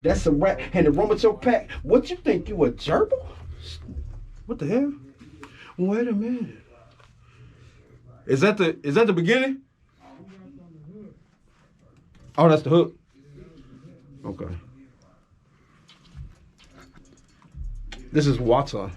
That's a rat. And the rum with your pack. What you think, you a gerbil? What the hell? Wait a minute. Is that the beginning? Oh, that's the hook. Okay. This is water.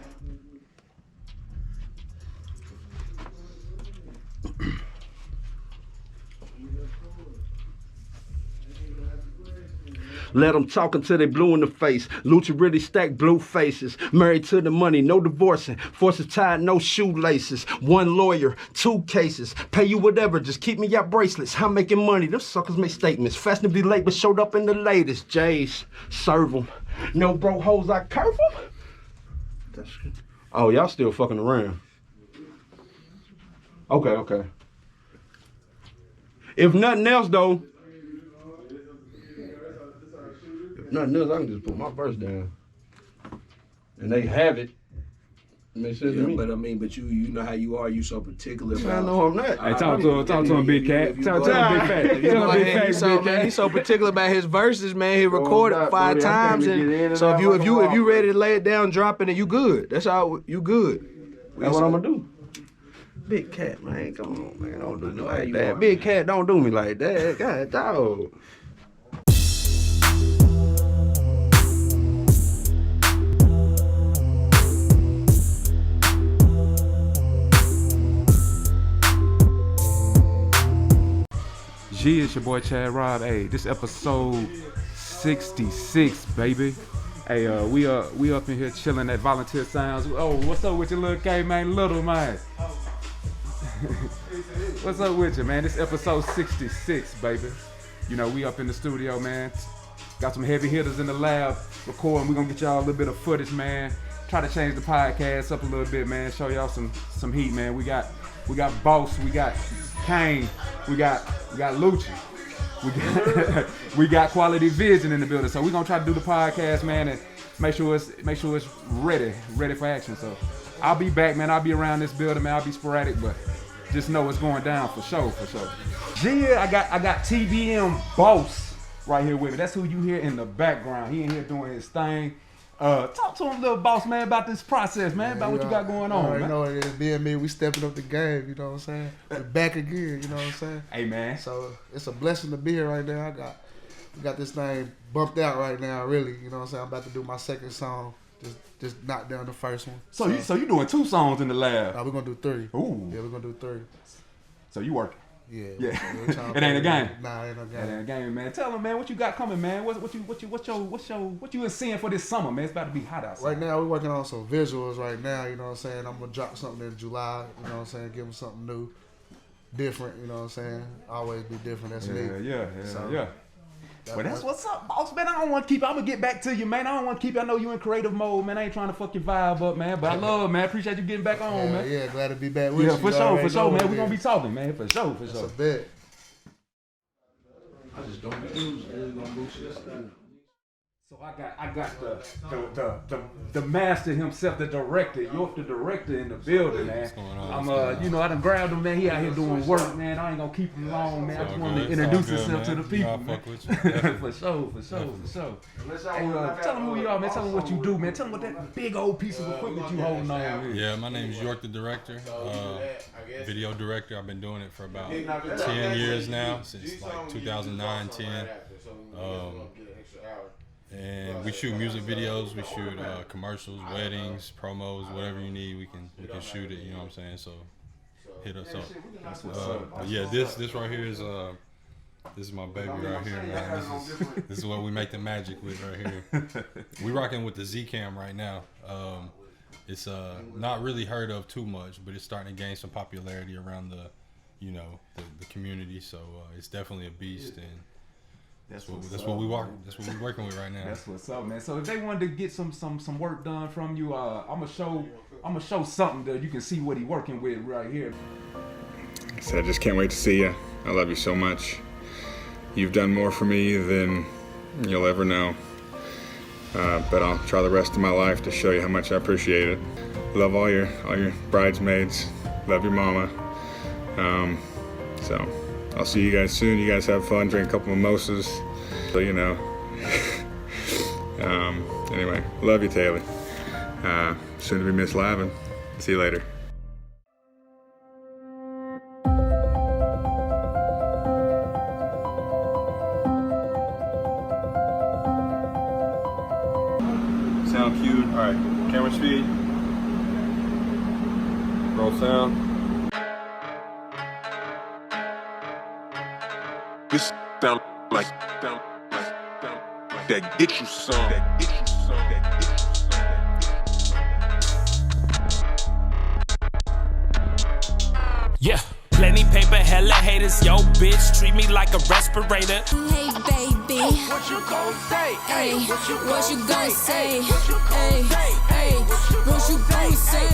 Let them talk until they blue in the face. Lucha really stack blue faces. Married to the money, no divorcing. Forces tied, no shoelaces. One lawyer, 2 cases. Pay you whatever, just keep me your bracelets. I'm making money, them suckers make statements. Fashionably late, but showed up in the latest. J's, serve them. No bro hoes, I curve them. Oh, y'all still fucking around. Okay. If nothing else though, nothing else, I can just put my verse down. And they have it. Makes sense to me. But you know how you are. You so particular. I know I'm not. Hey, talk to him, Big Cat. Tell him, Big Fat. Tell him, Big Fat, Big Cat. He's so particular about his verses, man. He recorded 5 times, and so if you ready to lay it down, drop it, and you good. That's all. You good. That's what I'm gonna do. Big Cat, man, come on, man, don't do me like that. Big Cat, don't do me like that. God, dog. G, it's your boy Chad Rob. Hey, this episode 66, baby. Hey, we up in here chilling at Volunteer Sounds. Oh, what's up with your little K, man? Little man. What's up with you, man? This episode 66, baby. You know, we up in the studio, man. Got some heavy hitters in the lab recording. We're gonna get y'all a little bit of footage, man. Try to change the podcast up a little bit, man. Show y'all some heat, man. We got Boss, we got Kane, we got Lucha, we got Quality Vision in the building. So we're gonna try to do the podcast, man, and make sure it's ready for action. So I'll be back, man. I'll be around this building, man. I'll be sporadic, but just know it's going down for sure. Yeah, I got TBM Boss right here with me. That's who you hear in the background. He in here doing his thing. Talk to him, little boss, man, about this process, man, about what you got going on, man. You know, it is BME, we stepping up the game, you know what I'm saying? We're back again, you know what I'm saying? Hey, man. So it's a blessing to be here right now. We got this thing bumped out right now, really, you know what I'm saying? I'm about to do my second song, just knock down the first one. So you doing 2 songs in the lab? We're gonna do 3. Ooh. Yeah, we're gonna do 3. So you working? Yeah. It ain't a game. Nah, it ain't no game. It ain't a game, man. Tell them, man, what you got coming, man. What you in seeing for this summer, man? It's about to be hot outside. Right now, we're working on some visuals right now, you know what I'm saying? I'm gonna drop something in July, you know what I'm saying? Give them something new, different, you know what I'm saying? Always be different, that's me. Yeah. Well, that's what's up, boss, man. I'm gonna get back to you, man. I don't want to keep you. I know you in creative mode, man. I ain't trying to fuck your vibe up, man. But I love, man. Appreciate you getting back on, man. Yeah, glad to be back with you. Yeah, for sure, man. We're gonna be talking, man. For sure. That's a bet. I just don't use it. Gonna boost your stuff. So I got the master himself, the director, York the director in the building, man. What's going on? I done grabbed him, man. He out here doing work, man. I ain't gonna keep him long, man. I just wanted to introduce himself to the people, man. For sure. Hey, tell them who you are, man. Tell them what you do, man. Tell them what that big old piece of equipment you holding on with. Yeah, my name is York the director, video director. I've been doing it for about 10 years now, since like 2009, 10. And we shoot music videos, we shoot commercials, weddings, promos, whatever you need, we can shoot it. You know what I'm saying? So hit us up. But yeah, this right here is this is my baby right here, man. This is what we make the magic with right here. We rocking with the Z-Cam right now. It's not really heard of too much, but it's starting to gain some popularity around the community. So it's definitely a beast, and that's what we're working with right now. That's what's up, man. So if they wanted to get some work done from you, I'm gonna show something that you can see what he working with right here. So I just can't wait to see you. I love you so much. You've done more for me than you'll ever know. But I'll try the rest of my life to show you how much I appreciate it. Love all your bridesmaids. Love your mama. So I'll see you guys soon. You guys have fun. Drink a couple mimosas. So, you know. Anyway, love you, Taylor. Soon to be Miss Lavin. See you later. Sound cued. All right, camera speed. Roll sound. This sound like that get you some. Yeah, plenty paper, hella haters. Yo, bitch, treat me like a respirator. Hey, baby, what you gon' say? Hey, what you gon' say? Hey, hey, what you gon' say?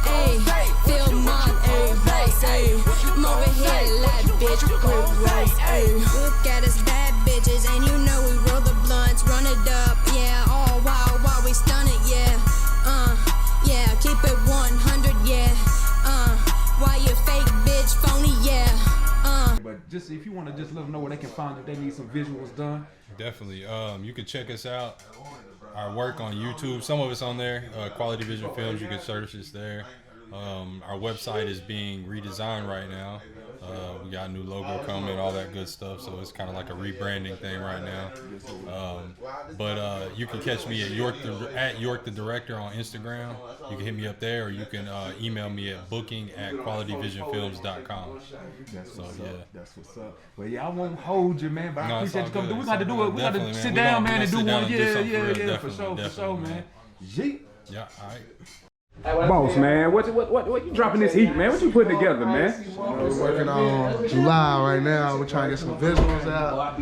Hey, feel my advice. Hey, I'm over here like bitch, quick rice. Hey, look at us bad bitches, and you know we roll the blunts, run it up, yeah. All while we stun it, yeah. Yeah, keep it 100, yeah. Why you fake bitch, phony, yeah. But just if you want to just let them know where they can find if they need some visuals done. Definitely. You can check us out. Our work on YouTube. Some of it's on there. Quality Vision Films. You can search us there. Our website is being redesigned right now. We got a new logo coming, all that good stuff. So it's kind of like a rebranding thing right now. But you can catch me at York the Director on Instagram. You can hit me up there, or you can email me at booking@qualityvisionfilms.com. So yeah, That's what's up. Well, yeah, I won't hold you, man, but I appreciate you coming through. We got to do it. We got to Definitely, sit man. down, We man, and do gonna one. sit down and do Yeah, something yeah, for real. yeah, Definitely, for sure, man. Yeet. yeah, all right. Boss, man, what you dropping this heat, man? What you putting together, man? We're working on July right now. We're trying to get some visuals out.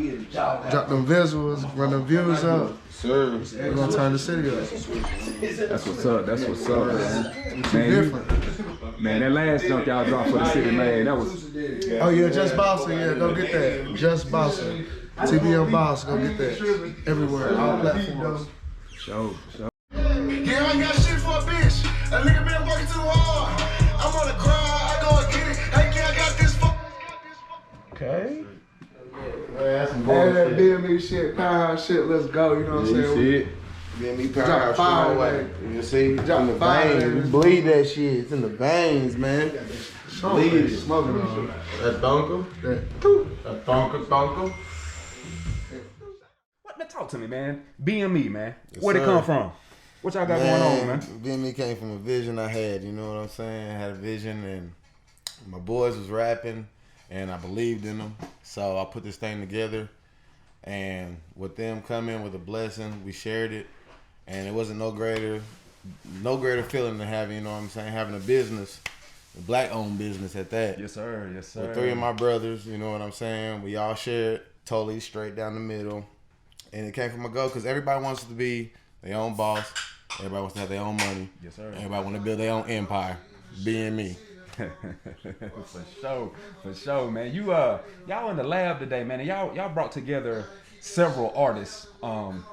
Drop them visuals, run them views up. Sir. We're gonna turn the city up. That's what's up. That's what's up, man. Different. Man, that last junk y'all dropped for the city, man, that was. Oh yeah, Just Bossing. Yeah, go get that. Just Bossing. TBM Boss. Go get that. Everywhere, all platforms. Show. Yeah, I ain't got shit for a bitch. A nigga been working too hard. I'm on the grind, I go and get it. Hey, kid, I got this Okay. Hey, that BME shit, powerhouse shit, let's go, you know what I'm saying? BME Drop Powerhouse, fire, way. man. You see, it's Drop in the fire, veins. man. You bleed that shit. It's in the veins, man. Bleed it. Smoking on That donker. that. That donker. What, man, talk to me, man. BME, man. Yes, Where'd it sir. come from? What y'all got going on, man? BME came from a vision I had, you know what I'm saying? I had a vision, and my boys was rapping, and I believed in them. So I put this thing together, and with them coming with a blessing, we shared it, and it wasn't no greater feeling than having, you know what I'm saying, having a business, a black-owned business at that. Yes, sir. Yes, sir. With 3 of my brothers, you know what I'm saying? We all shared totally straight down the middle. And it came from a goal because everybody wants to be their own boss. Everybody wants to have their own money. Yes, sir. Everybody want to build their own empire. BME. For sure, man. Y'all in the lab today, man, and y'all brought together several artists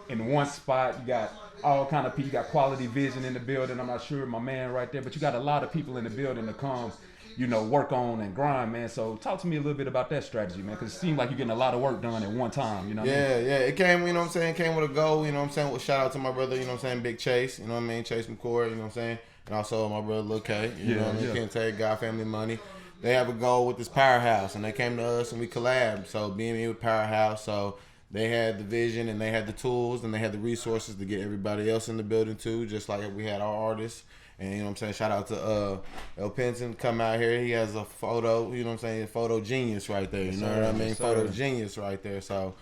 in one spot. You got all kind of people. You got Quality Vision in the building. I'm not sure my man right there, but you got a lot of people in the building to come, you know, work on and grind, man. So talk to me a little bit about that strategy, man, because it seemed like you're getting a lot of work done at one time, you know what I mean? Yeah. It came, you know what I'm saying, it came with a goal, you know what I'm saying. Well, shout out to my brother, you know what I'm saying, Big Chase, you know what I mean, Chase McCord, you know what I'm saying. And also my brother Lil K, you know what I mean, Can't Take God Family Money. They have a goal with this Powerhouse, and they came to us and we collabed. So BME with Powerhouse, so they had the vision and they had the tools and they had the resources to get everybody else in the building too, just like we had our artists. And you know what I'm saying, shout out to El Penton, come out here. He has a photo, you know what I'm saying, photo genius right there. You know what I mean? Photo genius right there. So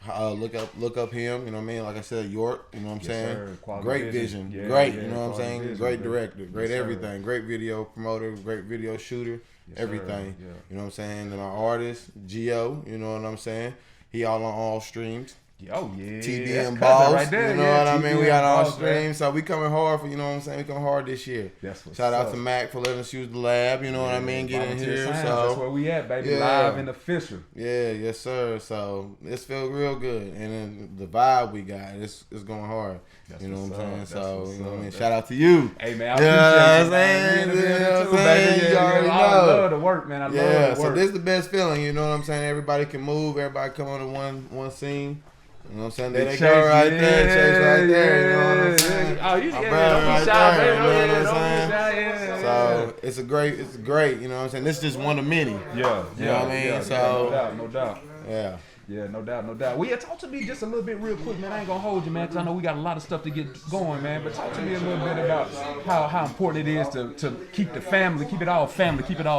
look up him, you know what I mean? Like I said, York, you know what I'm saying? Great vision. Great, you know what I'm saying? Great director, great everything. Great video promoter, great video shooter, everything. You know what I'm saying? And our artist, Gio, you know what I'm saying? He all on all streams. Oh yeah, TBM Boss, right there. you know what I mean? We got all streams, so we coming hard for, you know what I'm saying? We coming hard this year. Shout out to Mac for letting us use the lab, you know what I mean? Get in here. Science, so that's where we at, baby. Live and official. Yeah, yes sir. So it's feel real good, and then the vibe we got, it's going hard. You know what I'm saying? So you know what I mean? Shout out to you. Hey man, I appreciate you, man. You already know. I love the work, man. I love the work. So this is the best feeling. You know what I'm saying? Everybody can move. Everybody come on to one scene. You know what I'm saying? There they go right there. Chase right there. You know what I'm saying? Oh, you My yeah, brother don't be right shy, there. baby. You know Don't what I'm be saying? shy, So it's great. You know what I'm saying? This is just one of many. Yeah. You know what I mean? So no doubt. Yeah. Yeah, no doubt. Well, yeah, talk to me just a little bit real quick, man. I ain't gonna hold you, man, because I know we got a lot of stuff to get going, man. But talk to me a little bit about how important it is to keep the family, keep it all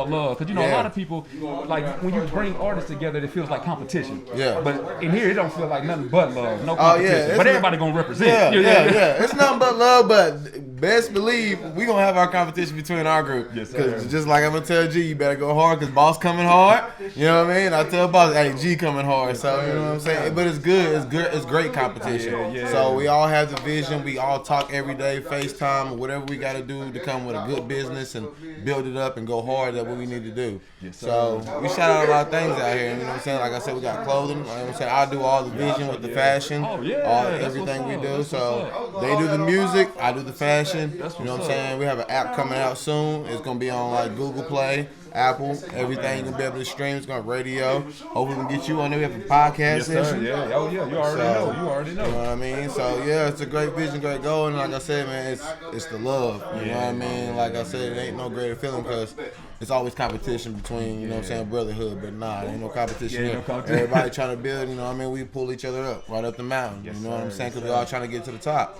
love. Because, you know, a lot of people, like, when you bring artists together, it feels like competition. Yeah. But in here, it don't feel like nothing but love, no competition. Oh, yeah. But everybody gonna represent. Yeah. It's nothing but love, but best believe we gonna have our competition between our group. Yes, sir. Because just like I'm gonna tell G, you better go hard because Boss coming hard. You know what I mean? I tell Boss, hey, G coming hard. So, you know what I'm saying? But it's good. It's great competition. Yeah. So we all have the vision. We all talk every day, FaceTime, or whatever we got to do to come with a good business and build it up and go hard at what we need to do. Yes, sir. So we shout out a lot of things out here. You know what I'm saying? Like I said, we got clothing. You know what I'm saying? I do all the vision with the fashion. Oh, yeah. Everything we do. So they do the music. I do the fashion. You know what I'm saying? We have an app coming out soon. It's going to be on like Google Play, Apple, everything. You're going to be able to stream. It's going to radio. Hopefully we can get you on there. We have a podcast session. Yeah. Oh, yeah. You already know. You know what I mean? So, yeah, it's a great vision, great goal. And like I said, man, it's the love. You know what I mean? Like I said, it ain't no greater feeling because it's always competition between, you know what I'm saying, brotherhood. But nah, there ain't no competition here. Everybody trying to build, you know what I mean? We pull each other up, right up the mountain. You know what I'm saying? Because we all trying to get to the top.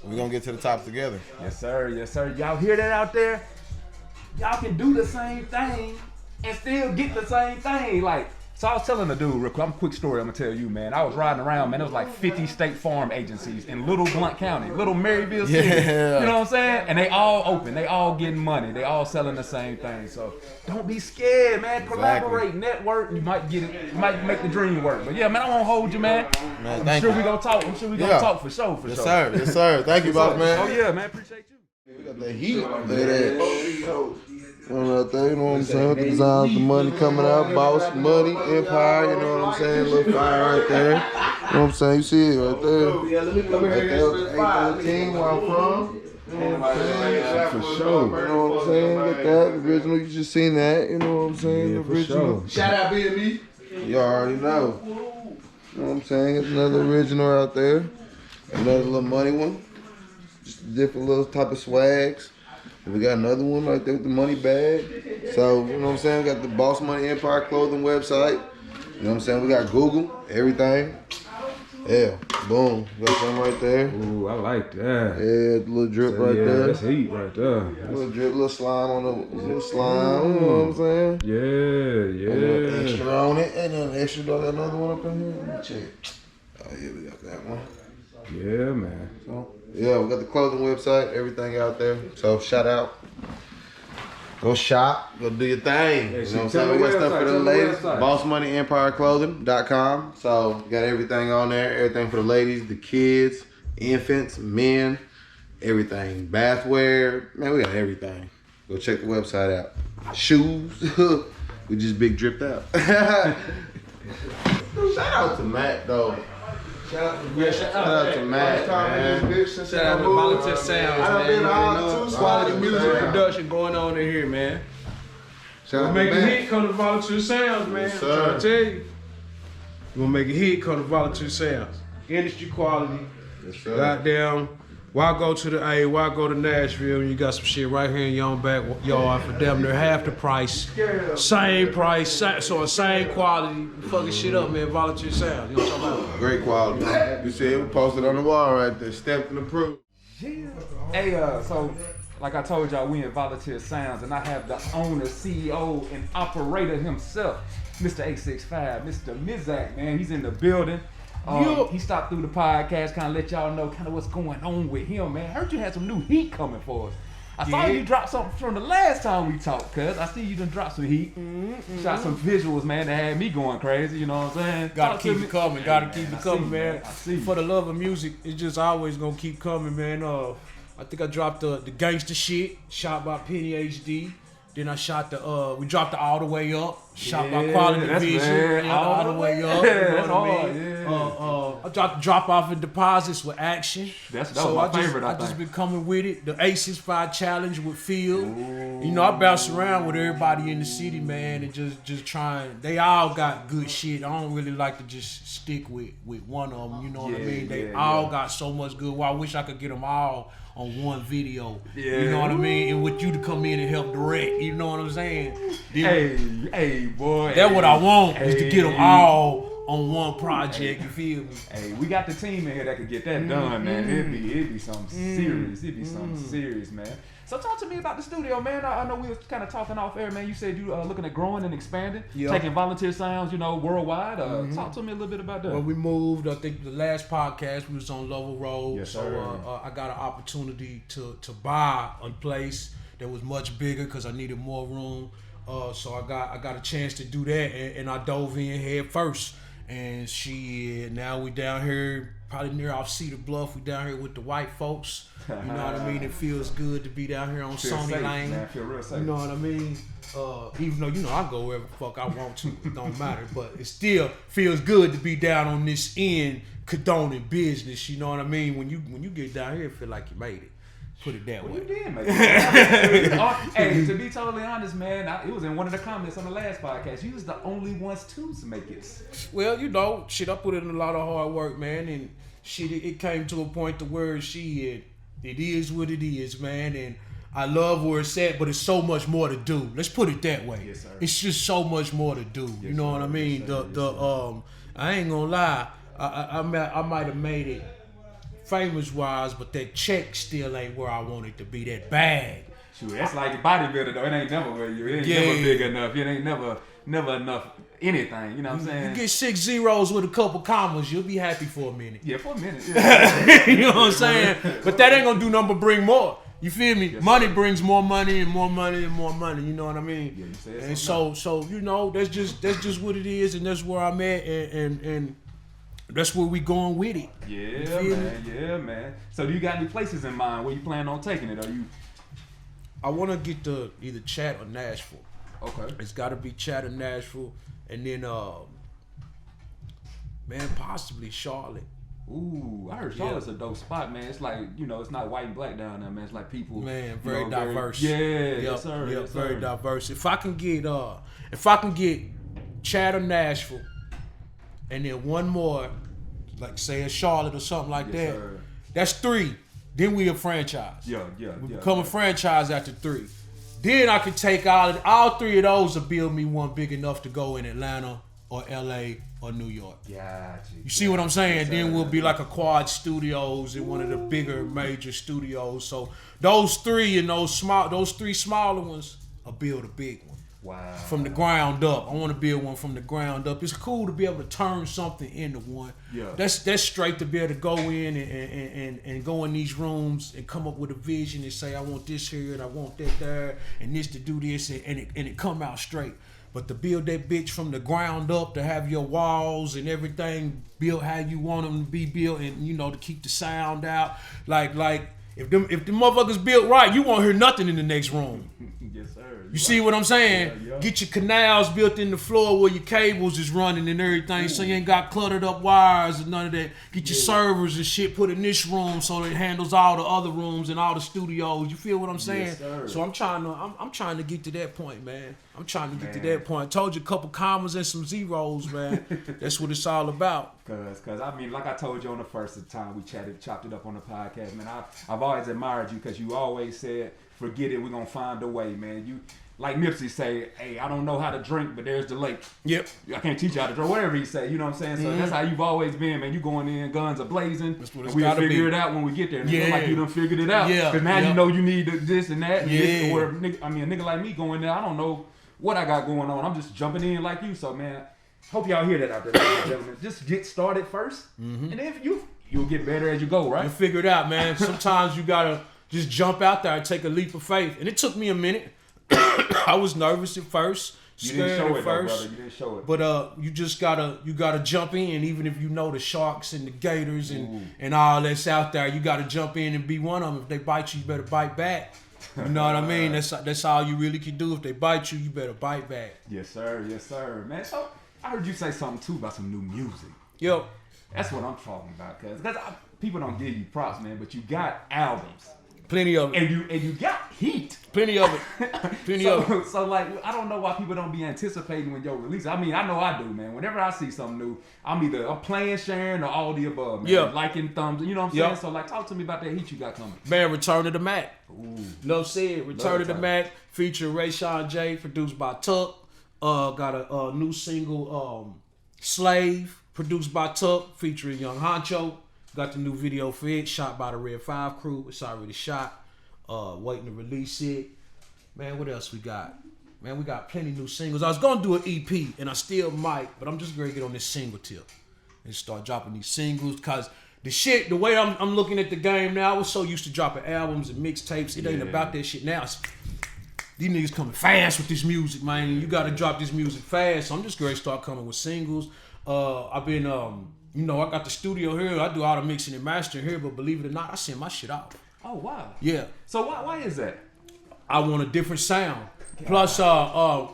We're going to get to the top together. Yes, sir. Y'all hear that out there? Y'all can do the same thing and still get the same thing. Like, so I was telling the dude real quick, quick story I'm gonna tell you, man. I was riding around, man. There was like 50 state farm agencies in Little Blount County, Little Maryville City. Yeah. You know what I'm saying? And they all open, they all getting money, they all selling the same thing. So don't be scared, man. Collaborate, network. You might get it, you might make the dream work. But yeah, man, I won't hold you, man. I'm sure we gonna talk. I'm sure we gonna talk for sure. Yes, sir. Thank you, boss, man. Oh yeah, man. Appreciate you. We got the heat. Look at that. Out there, you know what I'm saying? With the designs, the money coming out, Boss Money Empire, you know what I'm saying? Little fire right there. You know what I'm saying? You see it right there. Right there, 813 where I'm from. You know what I'm saying? For sure. You know what I'm saying? Get that original. You just seen that. You know what I'm saying? Yeah, the original. Sure. Shout out BME. You already know. You know what I'm saying? It's another original out there. Another little money one. Just different little type of swags. We got another one right there with the money bag. So, you know what I'm saying? We got the Boss Money Empire clothing website. You know what I'm saying? We got Google, everything. Yeah, boom. Got something right there. Ooh, I like that. Yeah, the little drip right there. That's heat right there. Little drip, little slime on the little slime. You know what I'm saying? Yeah. A little extra on it. Ain't nothing extra. Do I got another one up in here? Let me check. Oh, yeah, we got that one. Yeah, man. So, yeah, we got the clothing website, everything out there. So shout out. Go shop, go do your thing. You know what I'm saying? We got stuff for the ladies. BossMoneyEmpireClothing.com. So got everything on there. Everything for the ladies, the kids, infants, men, everything. Bathwear. Man, we got everything. Go check the website out. Shoes. We just big dripped out. Shout out to Matt though. Shout out to Matt, man. Shout out to Volunteer Sounds, man. Quality music production going on in here, man. Shout out to make a Matt. hit, come to Volunteer Sounds, man. Yes, I'm trying to tell you. We're gonna make a hit, come to Volunteer Sounds. Industry quality. Yes, sir. Goddamn. Why go to the A? Why go to Nashville? You got some shit right here in your own backyard for damn near half the price. Same price, so same quality. Fucking shit up, man. Volunteer Sounds. You know what I'm talking about? Great quality. You see it? We posted on the wall right there. Stepped and approved. Hey, so like I told y'all, we in Volunteer Sounds, and I have the owner, CEO, and operator himself, Mr. 865, Mr. Mizak, man. He's in the building. He stopped through the podcast, kind of let y'all know kind of what's going on with him, man. Heard you had some new heat coming for us. I saw you drop something from the last time we talked, cuz. I see you done dropped some heat. Shot some visuals, man, that had me going crazy, you know what I'm saying? Gotta keep it coming, man. For the love of music, it's just always gonna keep coming, man. I think I dropped the gangster shit, shot by Penny HD. Then I shot we dropped the All the Way Up. Shop by Quality Vision, all the way up. That's what I hard. mean? I drop off in deposits with Action. That was my favorite. I just been coming with it. The Aces 5 Challenge with Phil. You know, I bounce around with everybody in the city, man, and just trying. They all got good shit. I don't really like to just stick with one of them. You know what I mean? They all got so much good. Well, I wish I could get them all on one video. You know what I mean? And with you to come in and help direct. You know what I'm saying? Hey, boy. That's what I want is to get them all on one project. You feel me? Hey, we got the team in here that could get that done, man. It'd be something serious. It'd be something serious, man. So talk to me about the studio, man. I know we was kind of talking off air, man. You said you looking at growing and expanding, taking volunteer sounds, worldwide. Talk to me a little bit about that. Well, we moved. I think the last podcast we was on Lovell Road. Yes, so I got an opportunity to buy a place that was much bigger because I needed more room. So I got a chance to do that, and I dove in head first. And now we down here, probably near off Cedar Bluff. We down here with the white folks. You know what I mean? It feels good to be down here on Sony safe, Lane. Man. Feel real safe. You know what I mean? Even though I go wherever the fuck I want to, it don't matter. But it still feels good to be down on this end, condoning business. You know what I mean? When you get down here, it feel like you made it. Put it that way. You did make it. Hey, to be totally honest, man, it was in one of the comments on the last podcast. You was the only ones to make it. Well, I put in a lot of hard work, man, and it came to a point to where it is what it is, man, and I love where it's at, but it's so much more to do. Let's put it that way. Yes, sir. It's just so much more to do. You know what I mean? I ain't gonna lie, I might have made it famous wise, but that check still ain't where I want it to be. That bag. Shoot, that's like a bodybuilder though. It ain't never where you. It ain't never big enough. It ain't never enough anything. You know what I'm saying? You get 6 zeros with a couple commas, you'll be happy for a minute. Yeah, for a minute. Yeah. You know what I'm saying? But that ain't gonna do nothing but bring more. You feel me? Yes, money sir. brings more money and more money and more money. You know what I mean? Yeah, you said and so that's just what it is, and that's where I'm at, and that's where we going with it. Yeah, man. Yeah, man. So do you got any places in mind where you plan on taking it? I want to get to either Chat or Nashville. Okay. It's got to be Chat or Nashville, and then possibly Charlotte. Ooh, I heard Charlotte's a dope spot, man. It's like, it's not white and black down there, man. It's like people, man, very diverse. Yes, sir. Yep, yes, very sir. diverse. If I can get Chat or Nashville, and then one more, like say a Charlotte or something like that. Sir. That's 3. Then we a franchise. Yeah. We become a franchise after 3. Then I could take all 3 of those to build me one big enough to go in Atlanta or LA or New York. You see what I'm saying? Yes, then we'll be like a Quad Studios in one of the bigger major studios. So those 3 and those 3 smaller ones will build a big one. Wow. From the ground up. I want to build one from the ground up. It's cool to be able to turn something into one. Yeah. That's straight to be able to go in and go in these rooms and come up with a vision and say, I want this here and I want that there and this to do this and it come out straight. But to build that bitch from the ground up, to have your walls and everything built how you want them to be built, and to keep the sound out. Like if the motherfuckers built right, you won't hear nothing in the next room. Yes, sir. You see what I'm saying? Yeah. Get your canals built in the floor where your cables is running and everything, so you ain't got cluttered up wires and none of that. Get your servers and shit put in this room so it handles all the other rooms and all the studios. You feel what I'm saying? Yes, sir. So I'm trying to get to that point, man. I'm trying to get to that point. Told you a couple commas and some zeros, man. That's what it's all about. Cause I mean, like I told you on the first time we chopped it up on the podcast, man. I've always admired you because you always said, "Forget it, we're gonna find a way, man." You, like Nipsey say, "Hey, I don't know how to drink, but there's the lake." Yep. I can't teach you how to drink, whatever he say. You know what I'm saying? So that's how you've always been, man. You going in, guns are blazing. That's what it's and we'll gotta figure be. it out when we get there. And Yeah. it feel like you done figured it out. Yeah. Cause now you know you need this and that. And Yeah. this, or a nigga like me going there, I don't know what I got going on. I'm just jumping in like you. So man, hope y'all hear that out there, ladies and gentlemen. Just get started first, and then you'll get better as you go, right? You figure it out, man. Sometimes you gotta just jump out there and take a leap of faith. And it took me a minute. I was nervous at first, You scared didn't show at it, first. though, brother. You didn't show it. But you just gotta jump in, even if you know the sharks and the gators and all that's out there. You gotta jump in and be one of them. If they bite you, you better bite back. You know what I mean? That's all you really can do. If they bite you, you better bite back. Yes, sir, man. So I heard you say something too about some new music. Yo, that's what I'm talking about, cause people don't give you props, man. But you got albums, plenty of it, and you got heat, plenty of it, plenty of it. So like, I don't know why people don't be anticipating when your release. I mean, I know I do, man. Whenever I see something new, I'm playing, sharing, or all the above, man. Yeah. Liking, thumbs, you know what I'm saying? So like, talk to me about that heat you got coming. Man, Return of the Mac. Ooh. No said, Return of the Mac, featuring Ray Sean J, produced by Tuck. Got a new single, Slave, produced by Tuck, featuring Young Honcho. Got the new video for it, shot by the Red 5 crew. It's already shot. Waiting to release it. Man, what else we got? Man, we got plenty new singles. I was gonna do an EP, and I still might, but I'm just gonna get on this single tip and start dropping these singles, cause the way I'm looking at the game now, I was so used to dropping albums and mixtapes. It ain't about that shit now. These niggas coming fast with this music, man. You gotta drop this music fast. So I'm just gonna start coming with singles. I've been, I got the studio here. I do all the mixing and mastering here, but believe it or not, I send my shit out. Oh wow. Yeah. So why is that? I want a different sound. Plus,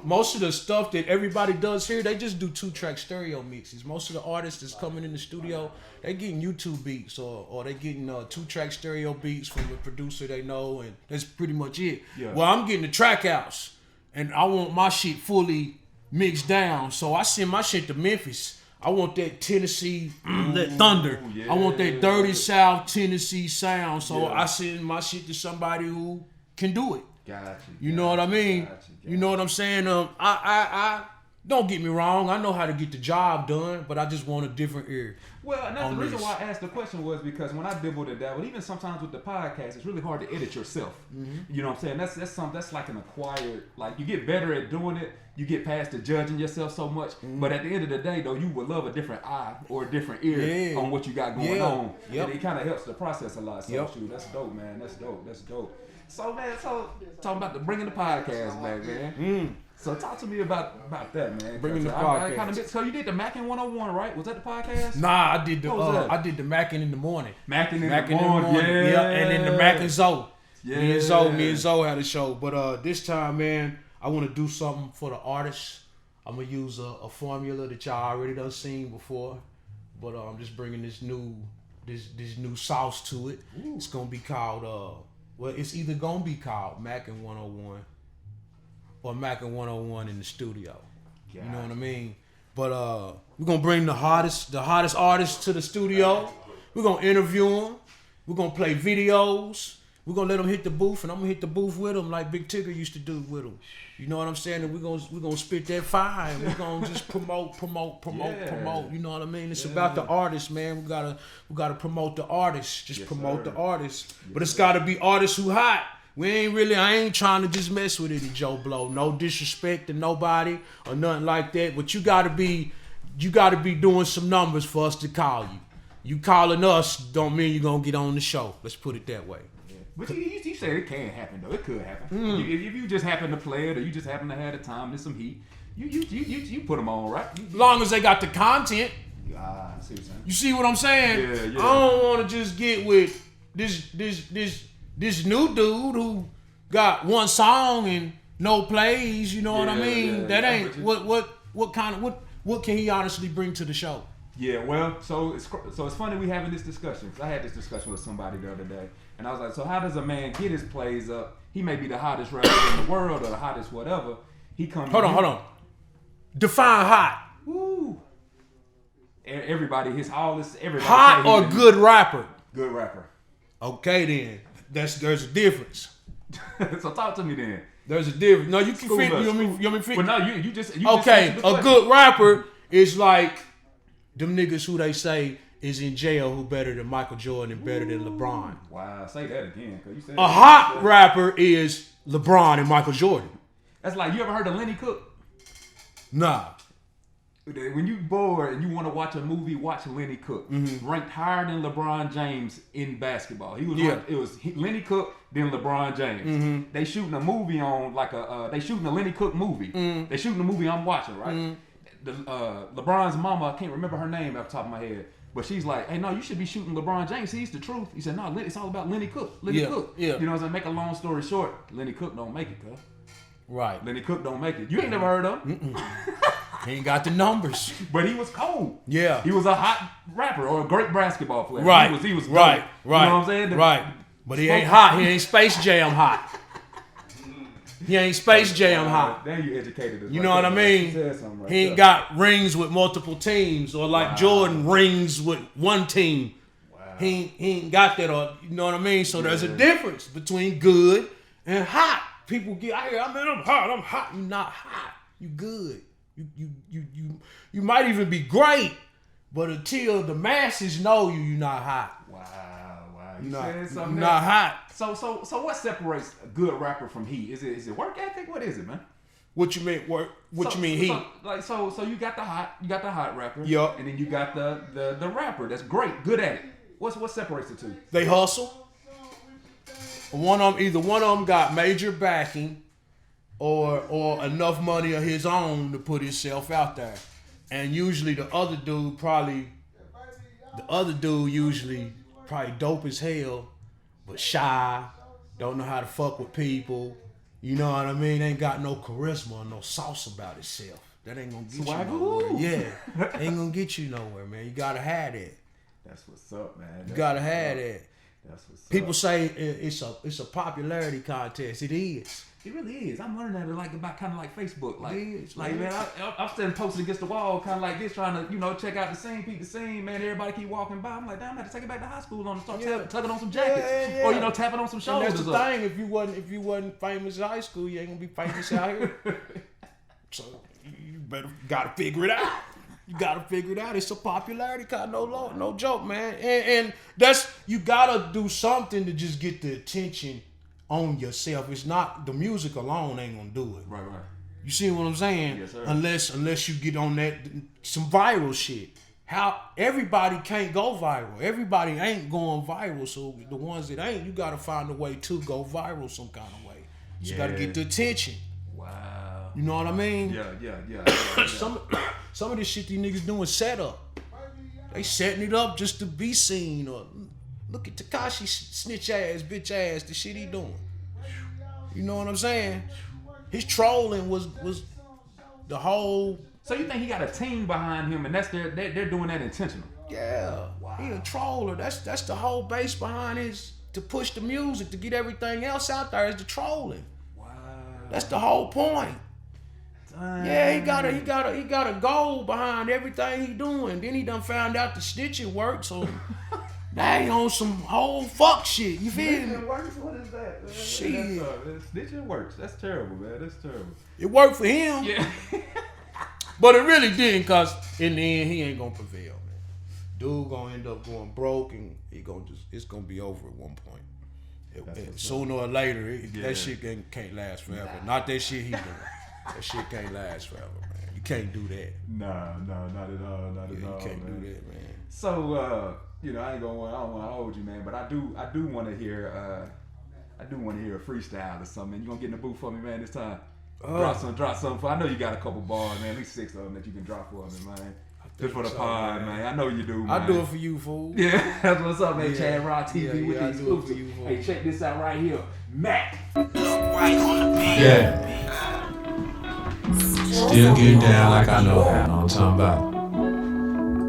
most of the stuff that everybody does here, they just do 2-track stereo mixes. Most of the artists that's coming in the studio, they getting YouTube beats or they getting 2-track stereo beats from the producer they know, and that's pretty much it. Yeah. Well, I'm getting the track outs, and I want my shit fully mixed down, so I send my shit to Memphis. I want that Tennessee, that thunder. I want that dirty South Tennessee sound, so I send my shit to somebody who can do it. You know what I mean? You know what I'm saying? I don't get me wrong. I know how to get the job done, but I just want a different ear. Well, and that's the reason why I asked the question was because when I dibbled and dabbled, even sometimes with the podcast, it's really hard to edit yourself. Mm-hmm. You know what I'm saying? That's like an acquired, like you get better at doing it. You get past the judging yourself so much, but at the end of the day, though, you would love a different eye or a different ear on what you got going on. Yep. And it kind of helps the process a lot. So shoot, that's dope, man. That's dope. So man, talking about bringing the podcast back, man. So talk to me about that, man. Bringing the podcast. So you did the Mackin' 101, right? Was that the podcast? Nah, I did the Mackin' in the morning. Mackin' in the morning. Yeah, and then the Mac and Zoe. Yeah. Me and Zoe had a show, but this time, man, I want to do something for the artists. I'm gonna use a formula that y'all already done seen before, but I'm just bringing this new sauce to it. Ooh. It's gonna be called it's either gonna be called Mackin' 101 or Mackin' 101 in the studio. Yeah. You know what I mean? But we're gonna bring the hottest artists to the studio. We're gonna interview them. We're gonna play videos. We're gonna let them hit the booth, and I'm gonna hit the booth with them like Big Tigger used to do with them. You know what I'm saying? And we're gonna spit that fire, and we're gonna just promote. You know what I mean? It's about the artists, man. We gotta promote the artists. Just promote the artists. But it's gotta be artists who hot. I ain't trying to just mess with any Joe Blow. No disrespect to nobody or nothing like that. But you gotta be doing some numbers for us to call you. You calling us don't mean you're gonna get on the show. Let's put it that way. But you said it can happen though. It could happen. If you just happen to play it, or you just happen to have the time, there's some heat. You put them on, right? As long as they got the content. I see what you're saying. You see what I'm saying? Yeah. I don't want to just get with this new dude who got one song and no plays. You know what I mean? That ain't what can he honestly bring to the show? Yeah, well, so it's funny we having this discussion. I had this discussion with somebody the other day, and I was like, so how does a man get his plays up? He may be the hottest rapper in the world or the hottest whatever. He comes. Hold on. Define hot. Woo. Everybody, everybody. Hot or good rapper? Good rapper. Okay then, there's a difference. So talk to me then. There's a difference. No, you can fit. You want me to fit? But no, you just. Okay, a good rapper is like them niggas who they say is in jail who better than Michael Jordan and better than LeBron. Wow, say that again. You said a hot rapper is LeBron and Michael Jordan. That's like, you ever heard of Lenny Cook? Nah. When you bored and you want to watch a movie, watch Lenny Cook. Mm-hmm. Ranked higher than LeBron James in basketball. He was it was Lenny Cook, then LeBron James. Mm-hmm. They shooting a movie on they shooting a Lenny Cook movie. Mm-hmm. They shooting the movie I'm watching, right? Mm-hmm. LeBron's mama, I can't remember her name off the top of my head, But she's like, hey, no, you should be shooting LeBron James. He's the truth. He said, no, it's all about Lenny Cook. Lenny Cook. Yeah. You know what I'm saying? Make a long story short, Lenny Cook don't make it, cuz. Right. Lenny Cook don't make it. You ain't never heard of him. He ain't got the numbers. But he was cold. Yeah. He was a hot rapper or a great basketball player. Right. He was right. dope. Right. You know what I'm saying? Right. But he ain't hot. He ain't Space Jam hot. He ain't Space Jam hot. Then you educated us. You know what I mean? He ain't got rings with multiple teams, or like Jordan rings with one team. He ain't got that, or you know what I mean? So there's a difference between good and hot. People get out here, I mean, I'm hot. You're not hot. You good. You might even be great, but until the masses know you, you're not hot. Wow. You're not hot. So what separates a good rapper from heat? Is it work ethic? What is it, man? What you mean work? What you mean heat? So you got the hot rapper. Yup. And then you got the rapper that's great, good at it. What separates the two? They hustle. Either one of them got major backing, or enough money of his own to put himself out there. And usually the other dude usually probably dope as hell, but shy, don't know how to fuck with people. You know what I mean? Ain't got no charisma or no sauce about himself. That ain't gonna get you nowhere. Yeah, ain't gonna get you nowhere, man. You gotta have that. That's what's up, man. You gotta have that. That's what's up. People say it's a popularity contest. It is. It really is. I'm learning that about kind of like Facebook. Like, It is, like man, I'm standing posted against the wall, kind of like this, trying to check out the scene, peep the scene. Man, everybody keep walking by. I'm like, damn, I'm gonna have to take it back to high school on and start tugging on some jackets, or tapping on some shoulders. And that's the thing. If you wasn't famous in high school, you ain't gonna be famous out here. So you gotta figure it out. You gotta figure it out. It's a popularity contest, no joke, man. And that's, you gotta do something to just get the attention on yourself. It's not, the music alone ain't gonna do it. Right. You see what I'm saying? Yes, sir. Unless you get on that some viral shit. How everybody can't go viral. Everybody ain't going viral. So the ones that ain't, you gotta find a way to go viral some kind of way. You gotta get the attention. Wow. You know what I mean? Yeah. Some of this shit these niggas doing setup. They setting it up just to be seen. Or look at Tekashi snitch ass, bitch ass, the shit he doing. You know what I'm saying? His trolling was the whole. So you think he got a team behind him, and they're doing that intentional? Yeah. Wow. He a troller. That's the whole base behind his, to push the music, to get everything else out there, is the trolling. Wow. That's the whole point. Dang. Yeah, he got a goal behind everything he doing. Then he done found out the stitching worked, so now he on some whole fuck shit. You feel me? Works? What is that? Man? Shit. Stitching works. That's terrible, man. That's terrible. It worked for him. Yeah. But it really didn't, cause in the end he ain't gonna prevail, man. Dude gonna end up going broke, and it's gonna be over at one point. Sooner or later, that shit can't last forever. Not that shit he doing. That shit can't last forever, man. You can't do that. No, not at all. Not at all. You can't man. do that, man. So I don't want to hold you, man, but I do want to hear a freestyle or something. Man. You gonna get in the booth for me, man, this time? Drop something for. I know you got a couple bars, man. At least 6 of them that you can drop for me, man. Just for the pod, man. I know you do, man. I do it for you, fool. Yeah, that's what's up, man. Chad Raw TV with I these do it for exclusives. you, fool. Hey, check this out right here, Mac. Yeah. Still getting down like I know how. Know what I'm talking about?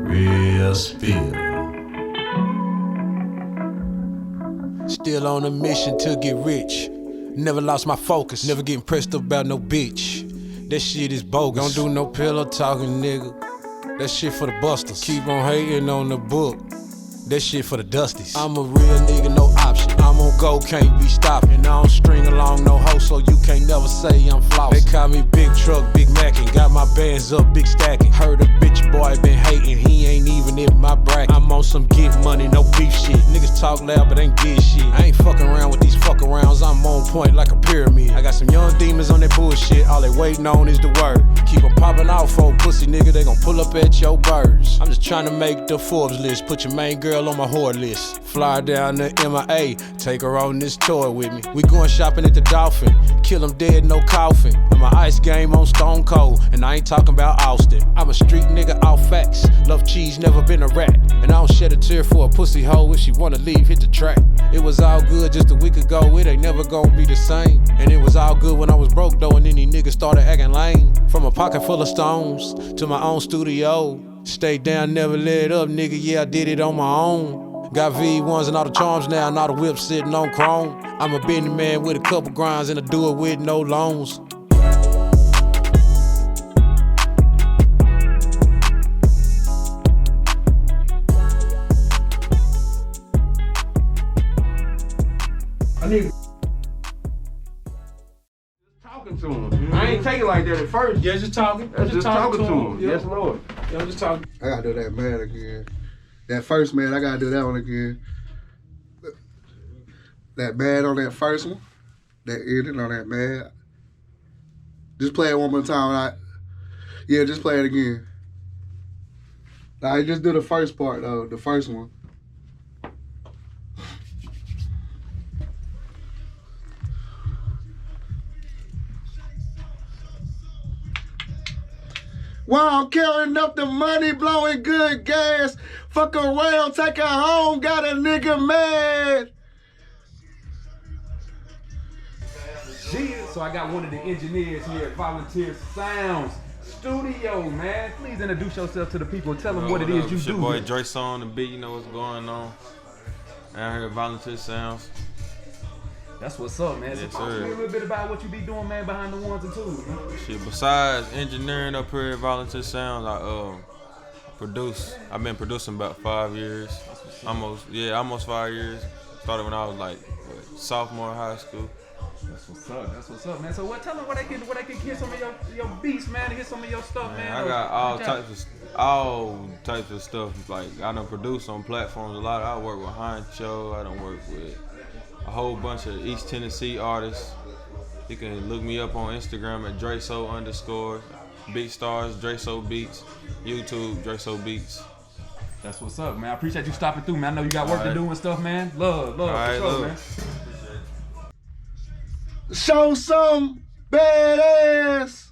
Real spill. Still on a mission to get rich. Never lost my focus. Never getting pressed up about no bitch. That shit is bogus. Don't do no pillow talking, nigga. That shit for the busters. Keep on hating on the book. That shit for the dusties. I'm a real nigga, no option. I'm on go, can't be stopping. I don't string along no hoe, so you can't never say I'm flossing. They call me Big Truck, Big Mackin'. Got my bands up, big stacking. Heard a bitch boy been hating, he ain't even in my bracket. I'm on some get money, no beef shit. Niggas talk loud, but ain't get shit. I ain't fucking around with these fuck workarounds, I'm on point like a pyramid. I got some young demons on that bullshit, all they waiting on is the word. Keep 'em popping out for pussy nigga, they gon' pull up at your birds. I'm just trying to make the Forbes list, put your main girl on my whore list. Fly down to MIA, take her on this tour with me. We going shopping at the Dolphin, kill 'em dead, no coffin. And my ice game on Stone Cold, and I ain't talking about Austin. I'm a street nigga, all facts, love cheese, never been a rat. And I don't shed a tear for a pussy hoe, if she wanna leave, hit the track. It was all good just a week ago, it ain't never gonna be the same. And it was all good when I was broke though, and then these niggas started acting lame. From a pocket full of stones to my own studio. Stay down, never let up, nigga, yeah, I did it on my own. Got V1s and all the charms now, and all the whips sitting on chrome. I'm a business man with a couple grinds, and I do it with no loans. I need talking to him. I ain't take it like that at first. Yeah, just talking. Just talking to him. Yeah. Yes, Lord. Yeah, I'm just talking. I gotta do that man again. That first man, I gotta do that one again. That bad on that first one. That ending on that man. Just play it one more time. Yeah, just play it again. I just do the first part though, the first one. While I'm counting up the money, blowing good gas. Fuck around, take her home, got a nigga mad. So I got one of the engineers here at Volunteer Sounds Studio, man. Please introduce yourself to the people. Tell them what it is you It's do. your boy Dre on the beat, you know what's going on. Out here at Volunteer Sounds. That's what's up, man. So Yes, talk to me a sir. little bit about what you be doing, man, behind the ones and twos, man. Shit, besides engineering up here at Volunteer Sounds, I produce. I've been producing about 5 years. Almost 5 years. Started when I was like sophomore in high school. That's what's up, man. So tell them where they can hear some of your beats, man, and hear some of your stuff, man. I got all types of stuff. Like I done produce on platforms a lot. I work with Honcho. I done work with a whole bunch of East Tennessee artists. You can look me up on Instagram at Dreso_, BeatStars, Dreso Beats, YouTube, Dreso Beats. That's what's up, man. I appreciate you stopping through, man. I know you got work to do and stuff, man. Love, for sure, man. Show some badass.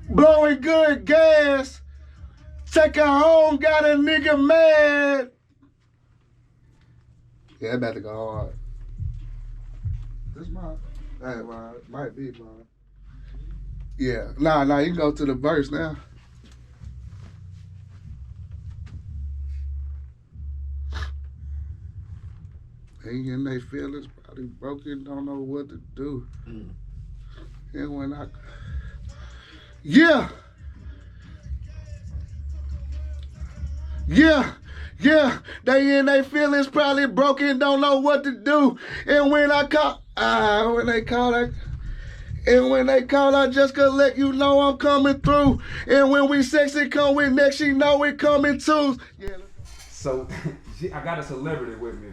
Blowing good gas. Take her home, got a nigga mad. Yeah, about to go hard. This mine. That ain't mine. Might be mine. Yeah. Nah, you can go to the verse now. Ain't in they feelings, probably broken, don't know what to do. And when Yeah, they in they feelings, probably broken, don't know what to do. And when I call, when they call, I just could let you know I'm coming through. And when we sexy come with next, she know it coming too. Yeah. So I got a celebrity with me.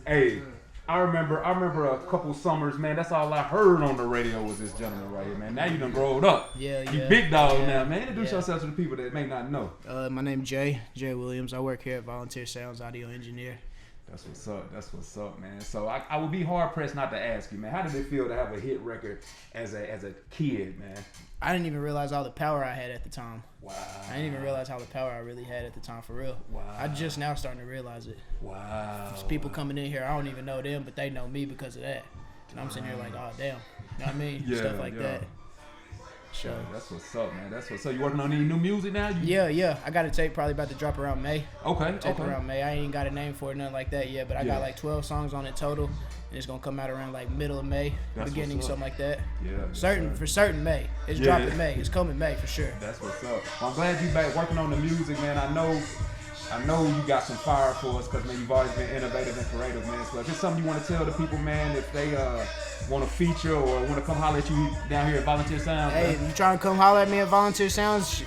Hey, I remember a couple summers, man. That's all I heard on the radio was this gentleman right here, man. Now you done growed up. Yeah. You big dog now, man. Introduce yourself to the people that may not know. My name's Jay Williams. I work here at Volunteer Sounds, audio engineer. That's what's up, man. So I would be hard pressed not to ask you, man. How did it feel to have a hit record as a kid, man? I didn't even realize all the power I had at the time. Wow. I didn't even realize how the power I really had at the time, for real. Wow. I just now starting to realize it. Wow. There's people coming in here, I don't even know them, but they know me because of that. And I'm sitting here like, oh, damn. You know what I mean? Yeah, Stuff like that. So that's what's up, man. That's what's up. You working on any new music now? Yeah. I got a tape probably about to drop around May. Okay. Around May. I ain't got a name for it, nothing like that yet, but I got like 12 songs on it total, and it's gonna come out around like middle of May, beginning, something like that. Yeah. For certain May. It's dropping May. It's coming May for sure. That's what's up. Well, I'm glad you back working on the music, man. I know you got some fire for us because, man, you've always been innovative and creative, man. So if it's something you want to tell the people, man, if they want to feature or want to come holler at you down here at Volunteer Sounds. Hey, if you trying to come holler at me at Volunteer Sounds,